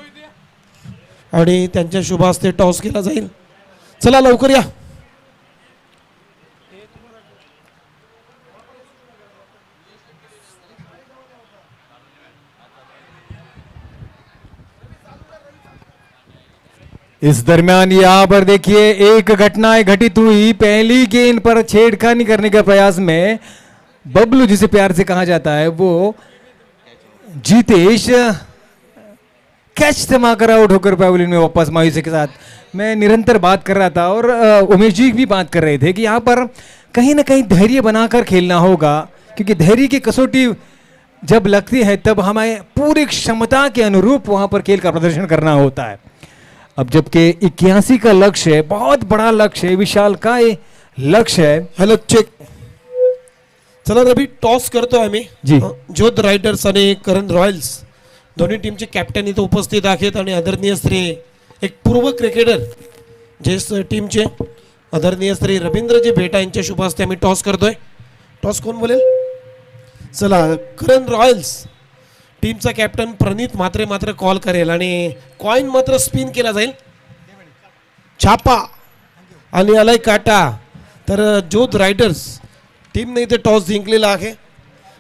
आणि त्यांच्या शुभास्ते टॉस केला जाईल. चला लवकर या. इस दरमियान यहाँ पर देखिए एक घटना घटित हुई। पहली गेंद पर छेड़खानी करने के प्रयास में बबलू, जिसे प्यार से कहा जाता है, वो जीतेश कैच थमाकर आउट होकर पैवेलियन में वापस मायूसी के साथ। मैं निरंतर बात कर रहा था और उमेश जी भी बात कर रहे थे कि यहाँ पर कहीं ना कहीं धैर्य बनाकर खेलना होगा, क्योंकि धैर्य की कसौटी जब लगती है तब हमें पूरी क्षमता के अनुरूप वहां पर खेल का प्रदर्शन करना होता है। अब जबकि 81 का लक्ष्य है, बहुत बड़ा लक्ष्य है, विशाल का लक्ष्य है। Hello check. चला रवी, टॉस करतो आम्ही. जी. जोध रायडर्स आणि करण रॉयल्स दोन्ही टीमचे कॅप्टन इथं उपस्थित आहेत आणि आदरणीय श्री एक पूर्व क्रिकेटर जे टीमचे आदरणीय श्री रवींद्रजी भेटा यांच्या शुभ हस्ते आम्ही टॉस करतोय. टॉस कोण बोलेल? चला, करण रॉयल्स टीमचा कॅप्टन प्रणित म्हात्रे मात्र कॉल करेल आणि कॉइन मात्र स्पिन केला जाईल. छापा आणि आलाय काटा. तर जोध रायडर्स टीमने इथे टॉस जिंकलेला आहे.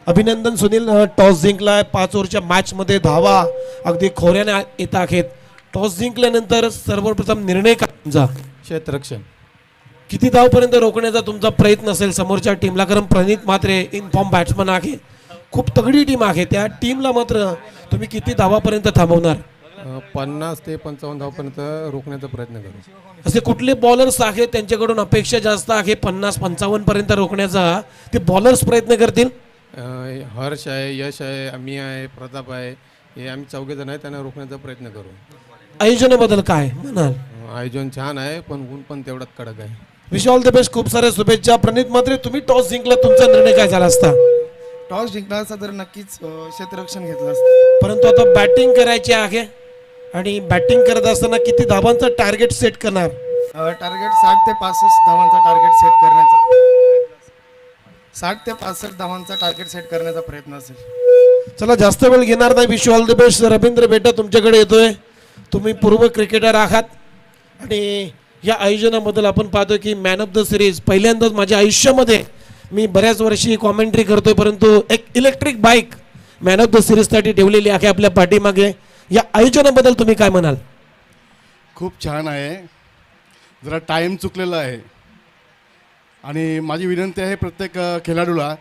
अभिनंदन सुनील, टॉस जिंकलाय. 5 ओव्हरच्या मॅचमध्ये धावा अगदी खोऱ्याने येत आहेत. टॉस जिंकल्यानंतर सर्वप्रथम निर्णय काय तुमचा? क्षेत्ररक्षण. किती धावपर्यंत रोखण्याचा तुमचा प्रयत्न असेल समोरच्या टीमला? कारण प्रणित म्हात्रे इनफॉर्म बॅट्समन आहे, खूप तगडी टीम आहे. त्या टीमला मात्र तुम्ही किती धावापर्यंत थांबवणार? 50 ते 55 धावपर्यंत रोखण्याचा प्रयत्न करू. असे कुठले बॉलर्स आहेत त्यांच्याकडून अपेक्षा जास्त आहे 50-55 पर्यंत रोखण्याचा? ते बॉलर्स प्रयत्न करतील. हर्ष आहे, यश आहे, आम्ही आहे, प्रताप आहे, हे आम्ही 4 जण आहे, त्यांना रोखण्याचा प्रयत्न करू. आयोजनाबद्दल काय म्हणाल? आयोजन छान आहे, पण ऊन पण तेवढाच कडक आहे. Wish all the best. खूप साऱ्या शुभेच्छा. प्रणित म्हात्रे, तुम्ही टॉस जिंकला, तुमचा निर्णय काय झाला असता? टॉस जिंकला असता तर नक्कीच क्षेत्ररक्षण घेतलं असतं. परंतु आता बॅटिंग करायची आहे आणि बॅटिंग करत असताना किती धावांचा टार्गेट सेट करणार? टार्गेट 60 ते 65 धावांचा टार्गेट सेट करण्याचा 60 ते 65 धावांचा टार्गेट सेट करण्याचा प्रयत्न असेल. चला, जास्त वेळ घेणार नाही. Wish all the best. Ravindra बेटा तुमच्याकडे येतोय. तुम्ही पूर्व क्रिकेटर आहात आणि या आयोजनाबद्दल आपण पाहतोय की मॅन ऑफ द सिरीज पहिल्यांदाच माझ्या आयुष्यामध्ये मी बऱ्याच वर्षी कॉमेंट्री करतोय, परंतु एक electric bike man of the सिरीजसाठी ठेवलेली आहे आपल्या पाठीमागे. या आयोजनाबद्दल तुम्ही काय म्हणाल? खूप छान आहे. जरा टाईम चुकलेला आहे आणि माझी विनंती आहे प्रत्येक खेळाडूला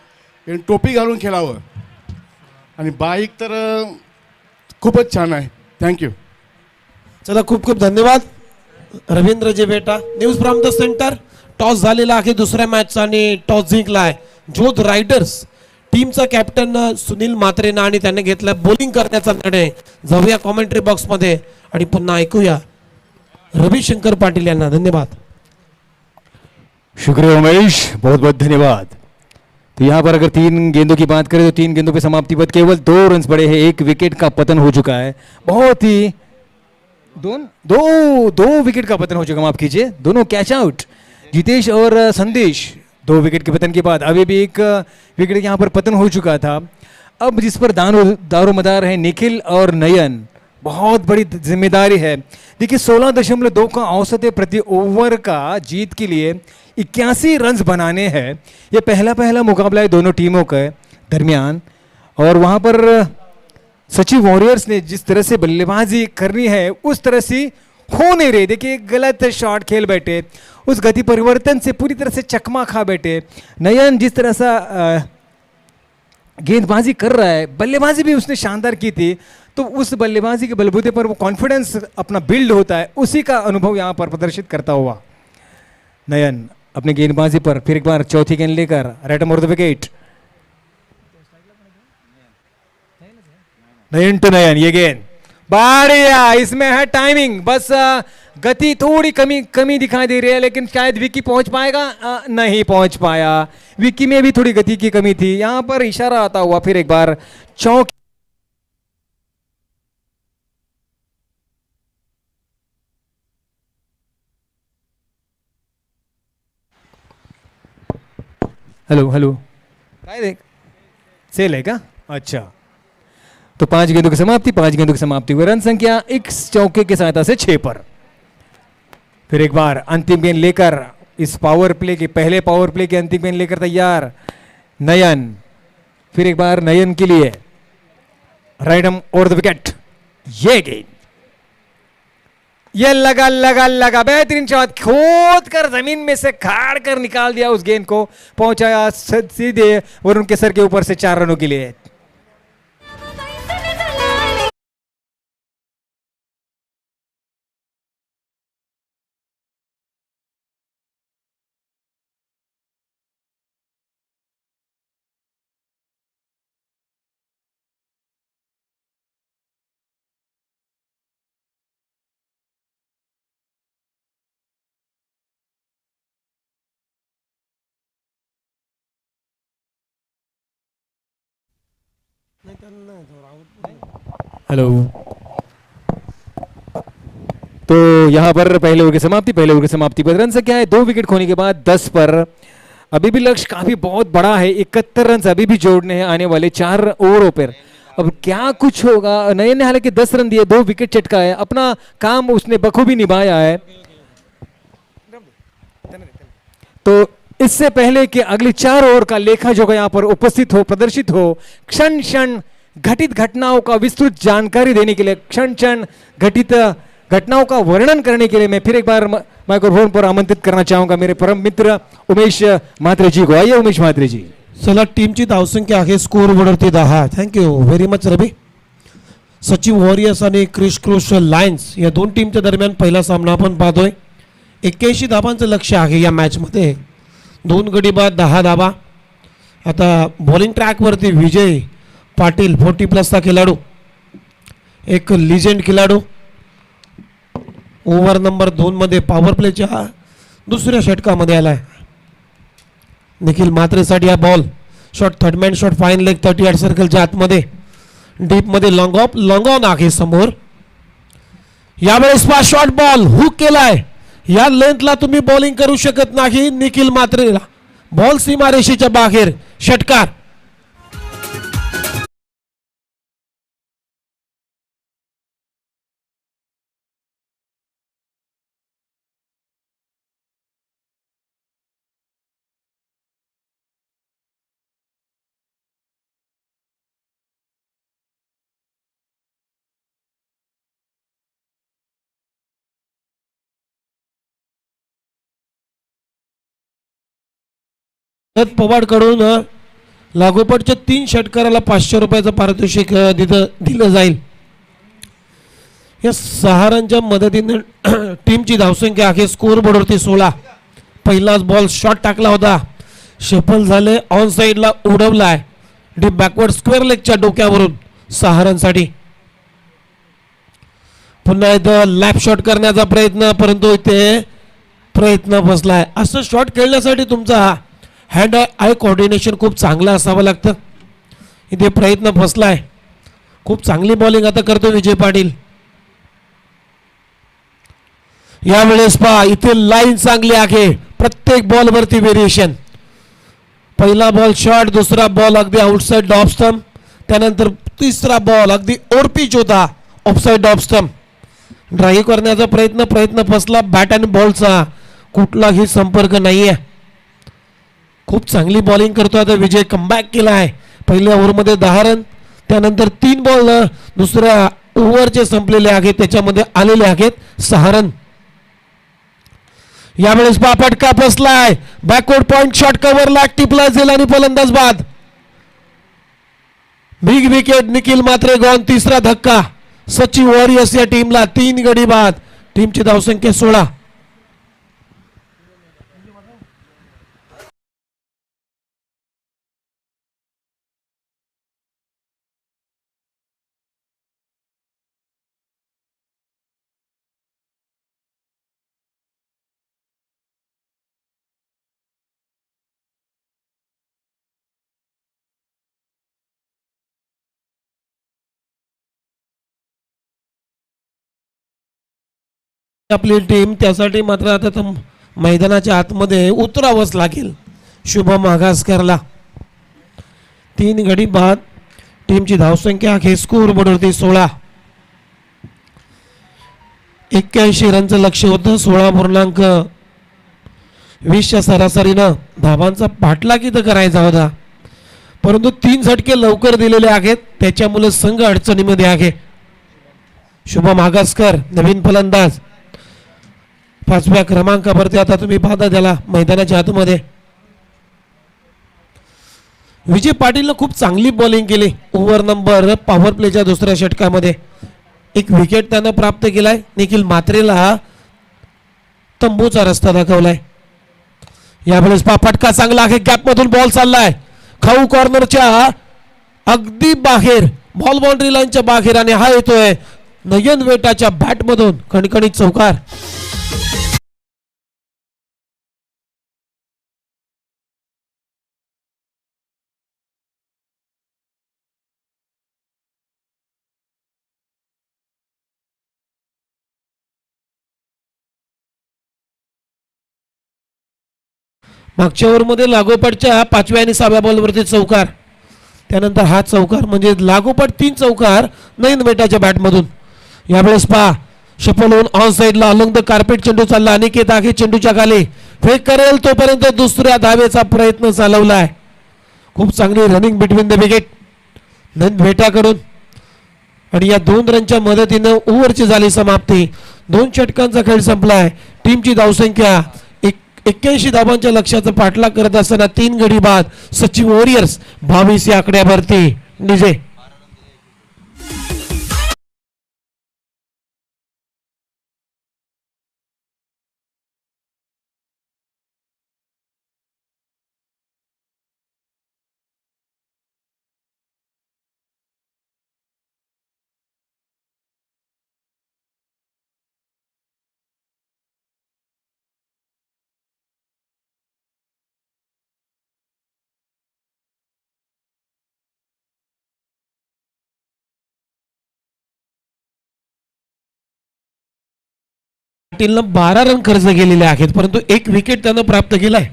टोपी घालून खेळावं. आणि बाईक तर खूपच छान आहे. थँक्यू. चला, खूप खूप धन्यवाद रवींद्रजी बेटा. News from the centre. Toss झालेला आहे दुसऱ्या मॅचचा आणि टॉस जिंकलाय जोध रायडर्स टीमचा कॅप्टन सुनील म्हात्रेनं आणि त्याने घेतला बॉलिंग करण्याचा निर्णय. जाऊया कॉमेंट्री बॉक्समध्ये आणि पुन्हा ऐकूया रविशंकर पाटील यांना. धन्यवाद. शुक्रिया उमेश, बहुत बहुत धन्यवाद. तो यहाँ पर अगर 3 गेंदों की बात करें तो 3 गेंदों पे समाप्ति पर केवल 2 रन पड़े हैं. 1 विकेट का पतन हो चुका है. बहुत ही दो विकेट का पतन हो चुका, माफ कीजिए, दोनों कैच आउट. जितेश और संदेश 2 विकेट के पतन के बाद अभी भी 1 विकेट यहाँ पर पतन हो चुका था. अब जिस पर दारोमदार है निखिल और नयन. बहुत बड़ी जिम्मेदारी है. देखिए 16.2 का औसत है प्रति ओवर का. जीत के लिए 81 रन बनाने हैं. ये पहला मुकाबला है दोनों टीमों के दरमियान. और वहाँ पर सचिव वॉरियर्स ने जिस तरह से बल्लेबाजी करनी है उस तरह से हो नहीं रही. देखिए गलत शॉट खेल बैठे, उस गति परिवर्तन से पूरी तरह से चकमा खा बैठे. नयन जिस तरह से गेंदबाजी कर रहा है, बल्लेबाजी भी उसने शानदार की थी, तो उस बल्लेबाजी के बलबूते पर वो कॉन्फिडेंस अपना बिल्ड होता है, उसी का अनुभव यहाँ पर प्रदर्शित करता हुआ नयन अपने गेंदबाजी पर फिर एक बार चौथी गेंद लेकर right over the wicket. Nine to nine, ये गेंद बढ़िया. इसमें है टाइमिंग, बस गति थोड़ी कमी दिखाई दे रही है, लेकिन शायद विकी पहुंच पाएगा. नहीं पहुंच पाया. विकी में भी थोड़ी गति की कमी थी. यहां पर इशारा आता हुआ फिर एक बार चौक. हेलो काय देख सेल है क्या? अच्छा, तो 5 गेंदों की समाप्ति हुई. रन संख्या इस चौके के सहायता से 6 पर. फिर एक बार अंतिम गेंद लेकर इस पावर प्ले के पहले पावर प्ले के अंतिम गेंद लेकर तैयार नयन. फिर एक बार नयन के लिए right arm over the wicket. ये गेंद ये लगा लगा लगा, बेहतरीन शॉट, खोद कर जमीन में से खाड़ कर निकाल दिया उस गेंद को, पहुंचाया सीधे वरुण के सर के ऊपर से 4 रनों के लिए। हेलो, तो यहां पर पहले ओवर की समाप्ति 5 रन से क्या है, 2 विकेट खोने के बाद 10 पर। अभी भी लक्ष्य काफी बहुत बड़ा है, 71 रन अभी भी जोड़ने हैं आने वाले 4 ओवरों पर। अब क्या कुछ होगा, नयन ने हालांकि 10 रन दिए, 2 विकेट चटका है, अपना काम उसने बखूबी निभाया है। तो इससे पहले कि अगली 4 ओवर का लेखा जोखा यहाँ पर उपस्थित हो, प्रदर्शित हो, क्षण क्षण घटित घटनाओं का विस्तृत जानकारी देने के लिए, क्षण क्षण घटित घटनाओं का वर्णन करने के लिए मैं फिर एक बार माइक्रोफोन पर आमंत्रित करना चाहूंगा मेरे परम मित्र उमेश म्हात्रे जी को। आइए उमेश म्हात्रे जी। चला, टीमची धावसंख्या आहे स्कोर बोर्डवरती 10. थँक्यू व्हेरी मच रवी. सचिन वॉरियर्स आणि क्रिस क्रूस लायन्स या 2 टीमच्या दरम्यान पहिला सामना आपण पाहतोय. 81 धाबांचं लक्ष्य आहे या मॅचमध्ये. 2 गडी बाद 10 धाबा. आता बॉलिंग ट्रॅकवरती विजय पाटील 40+ खेळाडू, एक लिजेंड खेळाडू, ओव्हर नंबर 2 मध्ये पॉवर प्लेच्या दुसऱ्या षटकामध्ये आलाय. निखिल म्हात्रेसाठी हा ball, shot third man shot, fine leg 38 सर्कलच्या आतमध्ये, डीप मध्ये लॉंग ऑन आहे समोर. यावेळेस पा शॉट बॉल हुक केलाय. या लेंथला तुम्ही बॉलिंग करू शकत नाही निखिल म्हात्रेला. बॉल सीमारेषेच्या बाहेर, षटकार. पवाडकडून लागोपाठच्या 3 षटकाराला 500 रुपयाचं पारितोषिक दिलं जाईल. या 6 रनच्या मदतीने टीमची धावसंख्या आहे स्कोर बोर्डवरती 16. पहिलाच बॉल शॉट टाकला होता, सफल झाले, ऑन साइडला उडवलाय, डीप बॅकवर्ड स्क्वेअर लेगच्या डोक्यावरून 6 रनसाठी. पुन्हा एकदा लॅप शॉट करण्याचा प्रयत्न, परंतु इथे प्रयत्न फसलाय. असं शॉट खेळण्यासाठी तुमचा हँड आय कोऑर्डिनेशन खूप चांगलं असावं लागतं. इथे प्रयत्न फसलाय. खूप चांगली बॉलिंग आता करतो विजय पाटील. यावेळेस पहा, इथे लाईन चांगली आहे, प्रत्येक बॉल वरती व्हेरिएशन. पहिला बॉल शॉट, दुसरा बॉल अगदी आउटसाइड डॉप स्टंप, त्यानंतर तिसरा बॉल अगदी ओरपीच होता ऑफसाइड डॉप स्टंप. ड्राईव्ह करण्याचा प्रयत्न फसला. बॅट आणि बॉलचा कुठलाही संपर्क नाहीये. खूप चांगली बॉलिंग करतो आता विजय. कमबॅक केला आहे. पहिल्या ओव्हरमध्ये 10 रन, त्यानंतर 3 बॉल दुसऱ्या ओव्हरचे संपलेले आहेत, त्याच्यामध्ये आलेले आहेत 6 रन. यावेळेस फटका बसलाय, बॅकवर्ड पॉइंट शॉट कव्हरला टिपला जाईल आणि फलंदाज बाद. Big wicket Nikhil Mhatre gone. तिसरा धक्का सचिन वॉरियर्स या टीमला. 3 गडी बाद. टीमची धावसंख्या 16. आपली टीम त्यासाठी मात्र आता मैदानाच्या आतमध्ये उतरावंच लागेल शुभम मागासकरला. 3 गडी बाद. टीमची धावसंख्या आहे स्कोर बोर्डवरती 16. 81 रनचं लक्ष्य होतं. 16.20च्या सरासरीनं धाबांचा पाठलाग इथं करायचा होता, परंतु 3 झटके लवकर दिलेले आहेत, त्याच्यामुळे संघ अडचणीमध्ये आहे. शुभम मागासकर नवीन फलंदाज. 5व्या क्रमांकावरती आता तुम्ही पाहता त्याला मैदानाच्या आतमध्ये. विजय पाटीलनं खूप चांगली बॉलिंग केली ओव्हर नंबर पॉवर प्लेच्या दुसऱ्या षटकामध्ये. एक विकेट त्यानं प्राप्त केलाय. निखिल म्हात्रेला तंबूचा रस्ता दाखवलाय. यावेळेस फटका चांगला आहे. गॅप मधून बॉल चाललाय खाऊ कॉर्नरच्या अगदी बाहेर, बॉल बाउंड्री लाईनच्या बाहेर, आणि हा येतोय नयन वेटाच्या बॅट मधून कणकणीत चौकार. मागच्या ओव्हरमध्ये लागोपाठच्या 5व्या आणि 6व्या बॉलवरती चौकार. त्यानंतर हा चौकार म्हणजे लागोपाठ 3 चौकार नयन वेटाच्या बॅटमधून. यावेळेस पहा शफल होऊन ऑन साईडला अलोंग द कार्पेट चेंडू चालला. अनिकेत आगे चेंडूच्या खाली फेक करेल तोपर्यंत दुसऱ्या धावेचा प्रयत्न चालवलाय. खूप चांगली रनिंग बिटवीन द विकेट नयन वेटाकडून. आणि या 2 रनच्या मदतीनं ओव्हरची झाली समाप्ती. 2 षटकांचा खेळ संपलाय. टीमची धावसंख्या 81 धावांच्या लक्ष्याचा पाठलाग करत असताना 3 गडी बाद सचिन वॉरियर्स 22 या आकड्यावरती निजे. पाटीलनं 12 रन खर्च केलेले आहेत परंतु 1 विकेट त्यानं प्राप्त केलाय.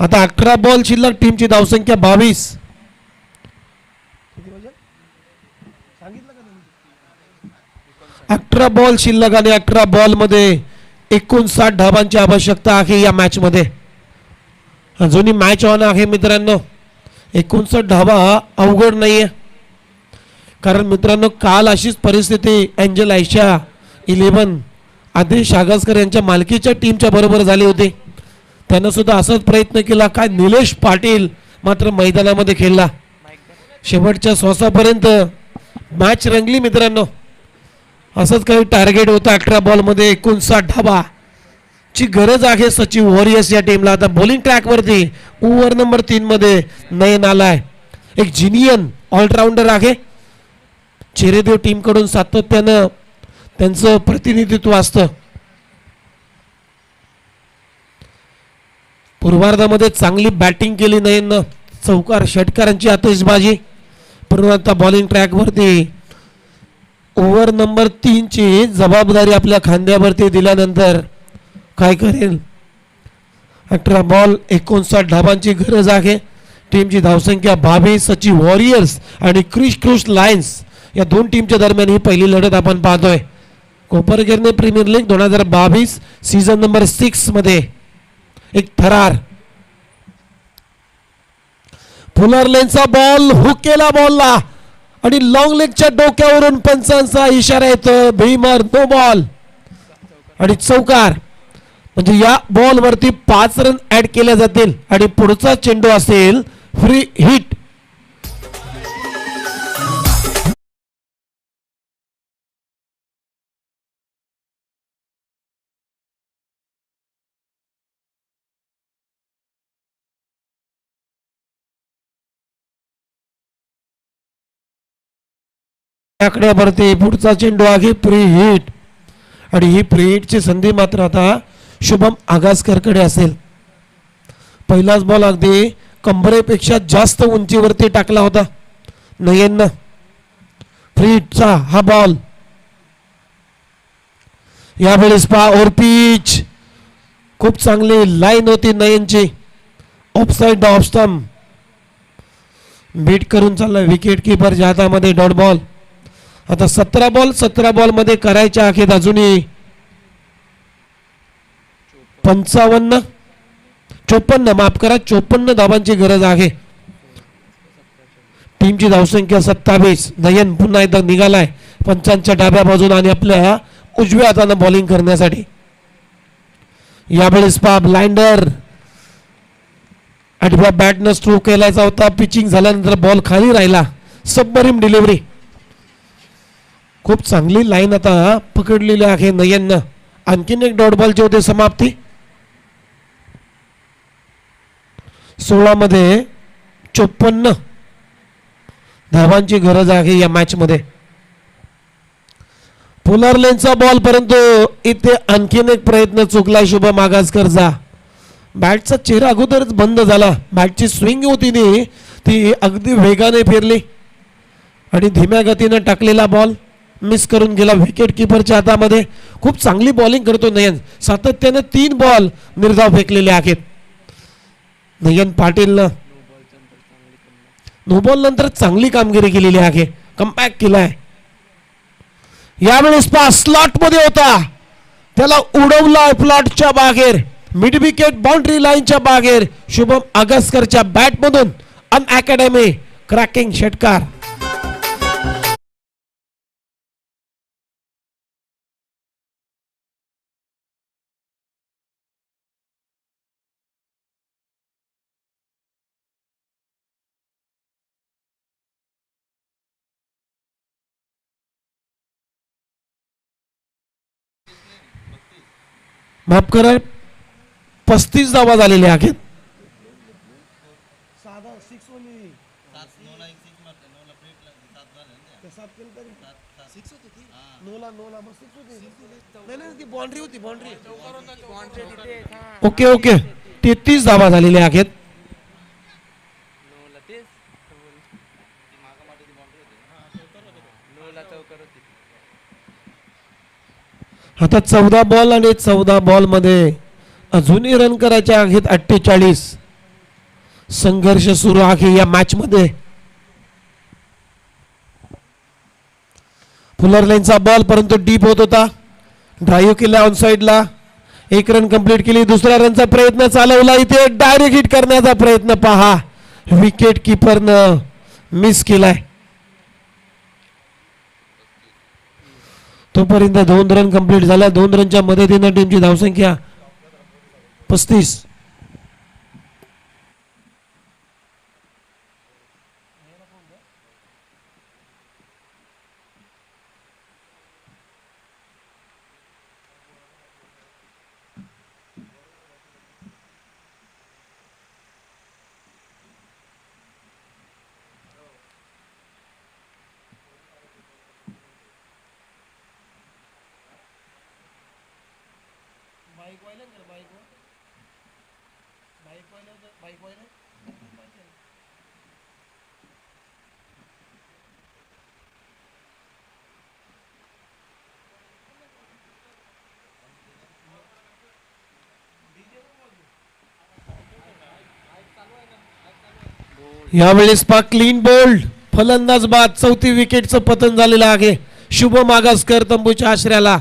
आता 18 बॉल शिल्लक. टीमची धावसंख्या 22. 18 बॉल शिल्लक आणि 18 बॉल मध्ये 59 धावांची आवश्यकता आहे या मॅच मध्ये. अजूनही मॅच ऑन आहे मित्रांनो. 59 धावा अवघड नाहीये. कारण मित्रांनो काल अशीच परिस्थिती एंजल आयशा 11 आदेश आगासकर यांच्या मालकीच्या टीमच्या बरोबर झाली होती. त्यानं सुद्धा असाच प्रयत्न केला. काय निलेश पाटील मात्र मैदानामध्ये खेळला. शेवटच्या श्वासापर्यंत मॅच रंगली मित्रांनो. असंच काही टार्गेट होतं. 18 बॉलमध्ये 59 धावा ची गरज आहे सचिन वॉरियर्स या टीमला. आता बॉलिंग ट्रॅकवरती ओव्हर नंबर 3 मध्ये नयन आलाय. एक जिनियन ऑलराऊंडर आहे. चेरेदेव टीमकडून सातत्यानं त्यांचं प्रतिनिधित्व असतं. पूर्वार्धामध्ये चांगली बॅटिंग केली नयननं. चौकार षटकारांची आतिषबाजी. परंतु आता बॉलिंग ट्रॅकवरती ओव्हर नंबर 3 ची जबाबदारी आपल्या खांद्यावरती दिल्यानंतर काय करेल. 18 बॉल 59 धावांची गरज आहे. टीमची धावसंख्या 22. सचिन वॉरियर्स आणि क्रिश लायन्स या 2 टीमच्या दरम्यान ही पहिली लढत आपण पाहतोय. कोपरगिरने प्रीमियर लीग 2022 सीझन नंबर 6 मध्ये एक थरार. फुलर लेनचा बॉल हुक केला बॉलला आणि लॉंग लेगच्या डोक्यावरून पंचांचा इशारा येतो. भीमर नो बॉल आणि चौकार. म्हणजे या बॉल वरती 5 रन ऍड केले जातील आणि पुढचा चेंडू असेल फ्री हिट. आकड्यावरती पुढचा चेंडू आहे फ्री हिट आणि ही फ्री हिटची संधी मात्र आता शुभम आगासकरकडे असेल. पहिलाच बॉल अगदी कंबरेपेक्षा जास्त उंचीवरती टाकला होता नयननं. फ्री हिटचा हा बॉल. यावेळेस पहा ओव्हर पिच. खूप चांगली लाईन होती नयनची. ऑफसाइड ऑफ स्टंप बीट करून चालला विकेट किपरच्या हातामध्ये डॉट बॉल. आता 17 बॉल मध्ये करायच्या आहेत अजूनही 54 माफ करा 54 धावांची गरज आहे. टीमची धावसंख्या 27. नयन पुन्हा एकदा निघालाय पंचांच्या डाव्या बाजून आणि आपल्या उजव्या हाताने बॉलिंग करण्यासाठी. यावेळेस पहा ब्लाइंडर आठव्या बॅटनं स्ट्रोक केलायचा होता. पिचिंग झाल्यानंतर बॉल खाली राहिला. सबमरीम डिलिव्हरी. खूप चांगली लाईन आता पकडलेली आहे नयननं. आणखीन एक डॉट बॉलची होते समाप्ती. 16 मध्ये 54 धावांची गरज आहे या मॅच मध्ये. पुलर लेनचा बॉल, परंतु इथे आणखीन एक प्रयत्न चुकला शुभम आगासकरचा. बॅटचा चेहरा अगोदरच बंद झाला. बॅटची स्विंग होती ती अगदी वेगाने फिरली आणि धीम्या गतीने टाकलेला बॉल मिस करून गेला विकेट किपरच्या हातामध्ये. खूप चांगली बॉलिंग करतो नयन. सातत्याने 3 बॉल निर्धाव फेकलेले आहेत नयन पाटीलनं. नो बॉल नंतर चांगली कामगिरी केलेली आहे. कमबॅक केलाय. यावेळेस पास स्लॉट मध्ये होता, त्याला उडवला प्लॉटच्या बाहेर. मिड विकेट बाउंड्री लाईनच्या बाहेर शुभम आगसकरच्या बॅट मधून अन अकॅडमी क्रॅकिंग षटकार. माफ करा, 35 धावा झालेल्या आहेत. ओके ओके 33 धावा झालेल्या आहेत. आता 14 बॉल आणि 14 बॉल मध्ये अजूनही रन करायचे आहेत 48. संघर्ष सुरू आहे या मॅच मध्ये. फुलर लाईनचा बॉल, परंतु डीप होत होता. ड्राईव्ह केला ऑन साइडला. 1 रन कंप्लीट केली. दुसऱ्या रनचा प्रयत्न चालवला. इथे डायरेक्ट हिट करण्याचा प्रयत्न पहा, विकेट किपरनं मिस केलाय. तोपर्यंत 2 रन कंप्लीट झाल्या. 2 रनच्या मदतीनं टीमची धावसंख्या 35. यावेळेस पा क्लीन बोल्ड, फलंदाज बाद. 4थी विकेटचं पतन झालेलं आहे शुभम आगासकर तंबूच्या आश्रयाला.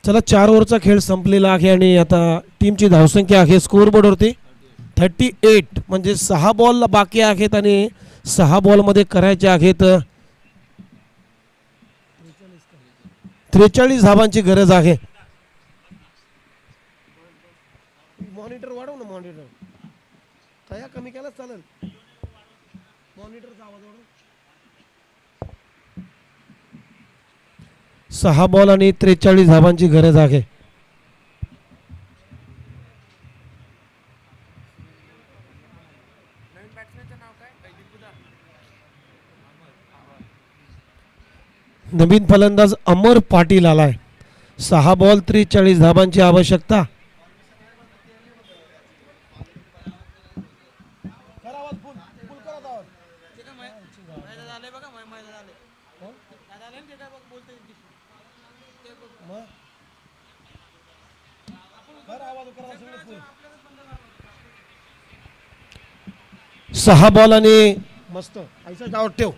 चला 4 ओव्हरचा खेळ संपलेला आहे आणि आता टीमची धावसंख्या आहे स्कोअर बोर्डवरती 38 म्हणजे 6 बॉल बाकी आहेत आणि 6 बॉलमध्ये करायचे आहेत 43 धावांची गरज आहे. मॉनिटर वाढव ना मॉनिटर तया कमी केलाच चालेल मॉनिटरचा आवाज वाढव 6 बॉल आणि 43 धावांची गरज आहे. नवीन फलंदाज अमर पाटील आलाय. 6 बॉल 43 धावांची आवश्यकता. सहा बॉल आणि मस्त ऐसा डाव ठेव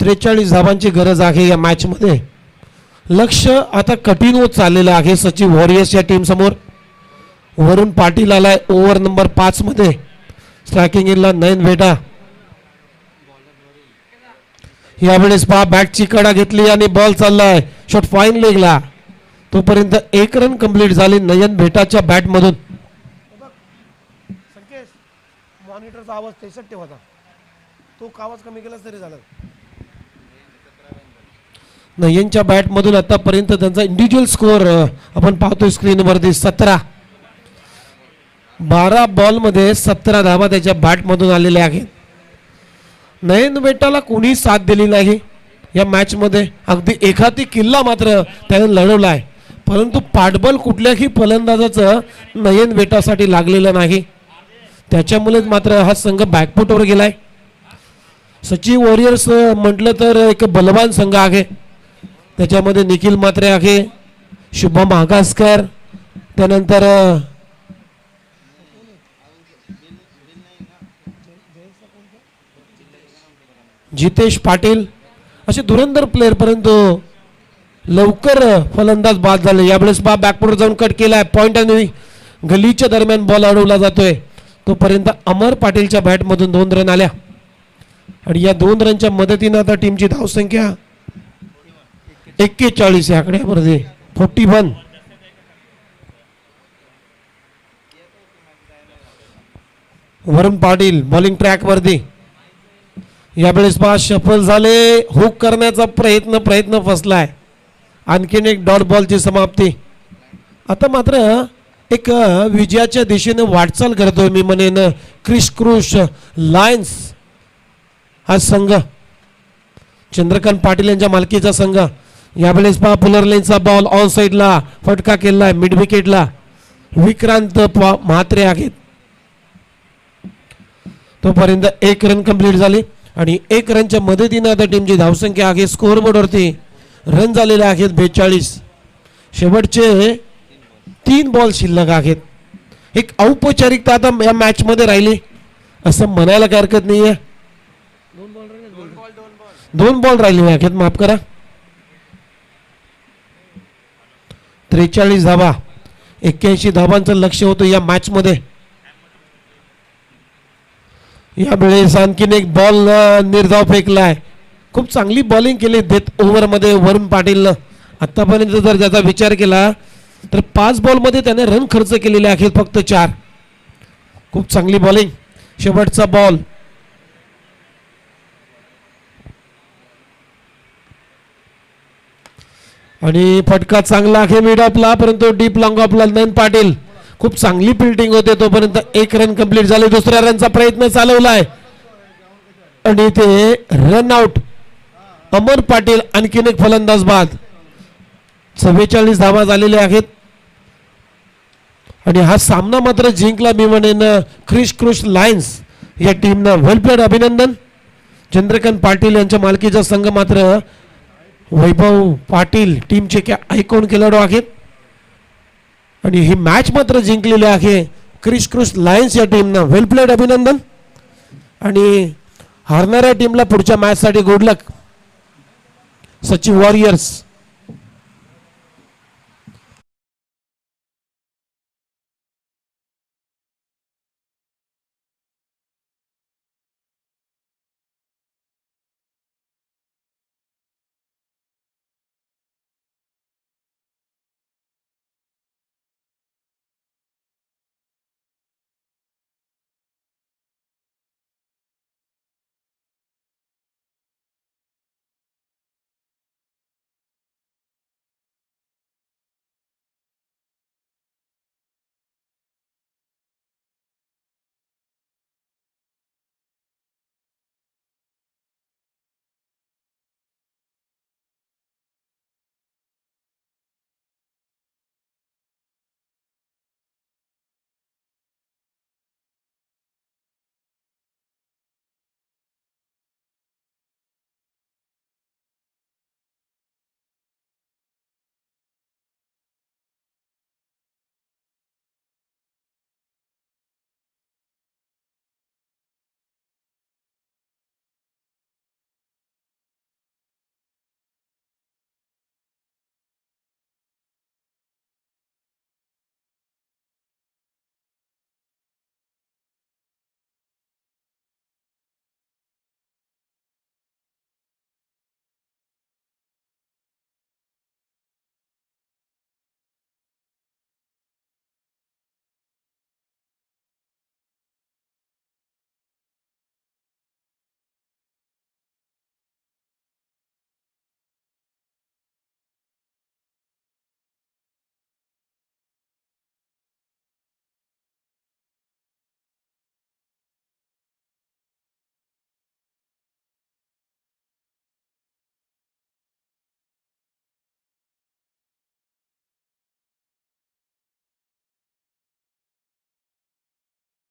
43 धावांची गरज आहे या मॅच मध्ये. लक्ष आता कठीण होत चाललेलं आहे सचिन वॉरियर्स या टीम समोर. वरुण पाटील आलाय ओव्हर नंबर 5 मध्ये. स्ट्रायकिंग इनला नयन वेटा. यावेळेस पहा बॅटची कडा घेतली आणि बॉल चाललाय शॉट फाईन लेगला. तोपर्यंत 1 रन कंप्लीट झाली नयन भेटाच्या बॅट मधून. मॉनिटरचा आवाज 63 होता तो आवाज कमी केलाच तरी झाला. नयनच्या बॅट मधून आतापर्यंत त्यांचा इंडिव्हिज्युअल स्कोअर आपण पाहतोय स्क्रीनवरती 17. 12 बॉल मध्ये 17 धावा त्याच्या बॅट मधून आलेल्या आहेत. नयन बेटाला कोणी साथ दिली नाही या मॅच मध्ये. अगदी एखादी किल्ला मात्र त्याने लढवला आहे परंतु पाठबल कुठल्याही फलंदाजाचं नयन बेटासाठी लागलेलं नाही. त्याच्यामुळेच मात्र हा संघ बॅकफुटवर गेलाय. सचिन वॉरियर्स म्हटलं तर एक बलवान संघ आहे. त्याच्यामध्ये निखिल म्हात्रे आहे, शुभम आगासकर, त्यानंतर जितेश पाटील असे धुरंधर प्लेयर परंतु लवकर फलंदाज बाद झाले. यावेळेस बा बॅकफुटवर जाऊन कट केलाय. पॉइंट आणि गलीच्या दरम्यान बॉल अडवला जातोय. तोपर्यंत अमर पाटीलच्या बॅटमधून 2 रन आल्या आणि या 2 रनच्या मदतीनं आता टीमची धावसंख्या 41 या आकड्यामध्ये 41. वरुण पाटील बॉलिंग ट्रॅक वरती. यावेळेस पहा शफल झाले. हुक करण्याचा प्रयत्न फसलाय. आणखीन एक डॉट बॉलची समाप्ती. आता मात्र एक विजयाच्या दिशेने वाटचाल करतोय मी म्हणेन क्रिस क्रूश लायन्स हा संघ. चंद्रकांत पाटील यांच्या मालकीचा संघ. यावेळेस पहा पुलर लेनचा बॉल ऑन साइडला फटका केलाय मिड विकेटला. विक्रांत म्हात्रे आहेत. तोपर्यंत 1 रन कंप्लीट झाली आणि 1 रनच्या मदतीने आता टीमची धावसंख्या आहे स्कोअर बोर्डवरती. रन झालेले आहेत 42. शेवटचे 3 बॉल शिल्लक आहेत. एक औपचारिकता आता या मॅच मध्ये राहिली असं म्हणायला काही हरकत नाहीये. 2 बॉल राहिले आहेत माफ करा. 43 धावा, 81 धावांचं लक्ष होतं या मॅचमध्ये. यावेळेस आणखीन एक बॉल निर्धाव फेकलाय. खूप चांगली बॉलिंग केली डेथ ओव्हरमध्ये वरुण पाटीलनं. आतापर्यंत जर त्याचा विचार केला तर 5 बॉलमध्ये त्याने रन खर्च केलेले आहेत फक्त 4. खूप चांगली बॉलिंग. शेवटचा बॉल. आणि फटका चांगला आहे मिड ऑफला, परंतु डीप लॉंग ऑफला नयन पाटील. खूप चांगली फिल्डिंग होते तोपर्यंत 1 रन कंप्लीट झाले. दुसऱ्या रनचा प्रयत्न चालवलाय आणि ते रन आउट. अमर पाटील आणखीन एक फलंदाज बाद. 44 धावा झालेल्या आहेत आणि हा सामना मात्र जिंकला मी म्हणेन क्रिश लायन्स या टीमनं. वेल प्लेड, अभिनंदन. चंद्रकांत पाटील यांच्या मालकीचा संघ मात्र वैभव पाटील टीमचे आयकॉन खेळाडू आहेत आणि ही मॅच मात्र जिंकलेली आहे क्रिश लायन्स या टीमनं. वेल प्लेड, अभिनंदन. आणि हारणाऱ्या टीमला पुढच्या मॅचसाठी गुड लक. सचिन वॉरियर्स.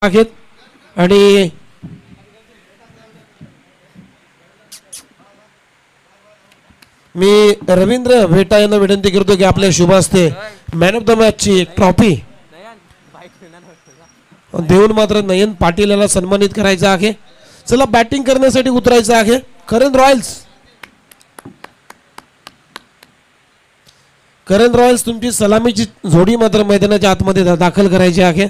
आहेत आणि मी रवींद्र भेटा यांना विनंती करतो की आपल्या शुभ हस्ते मॅन ऑफ द मॅचची ट्रॉफी देऊन मात्र नयन पाटील याला सन्मानित करायचं आहे. चला बॅटिंग करण्यासाठी उतरायचं आहे. करण रॉयल्स तुमची सलामीची जोडी मात्र मैदानाच्या आतमध्ये दाखल करायची आहे.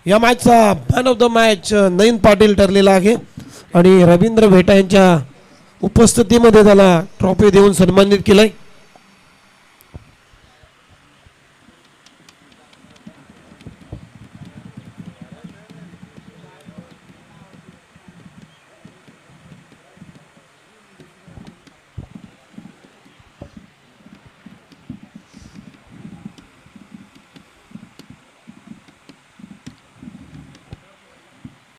या मॅचचा मॅन ऑफ द मॅच नयन पाटील ठरलेला आहे आणि रवींद्र भेटा यांच्या उपस्थितीमध्ये त्याला ट्रॉफी देऊन सन्मानित केलंय.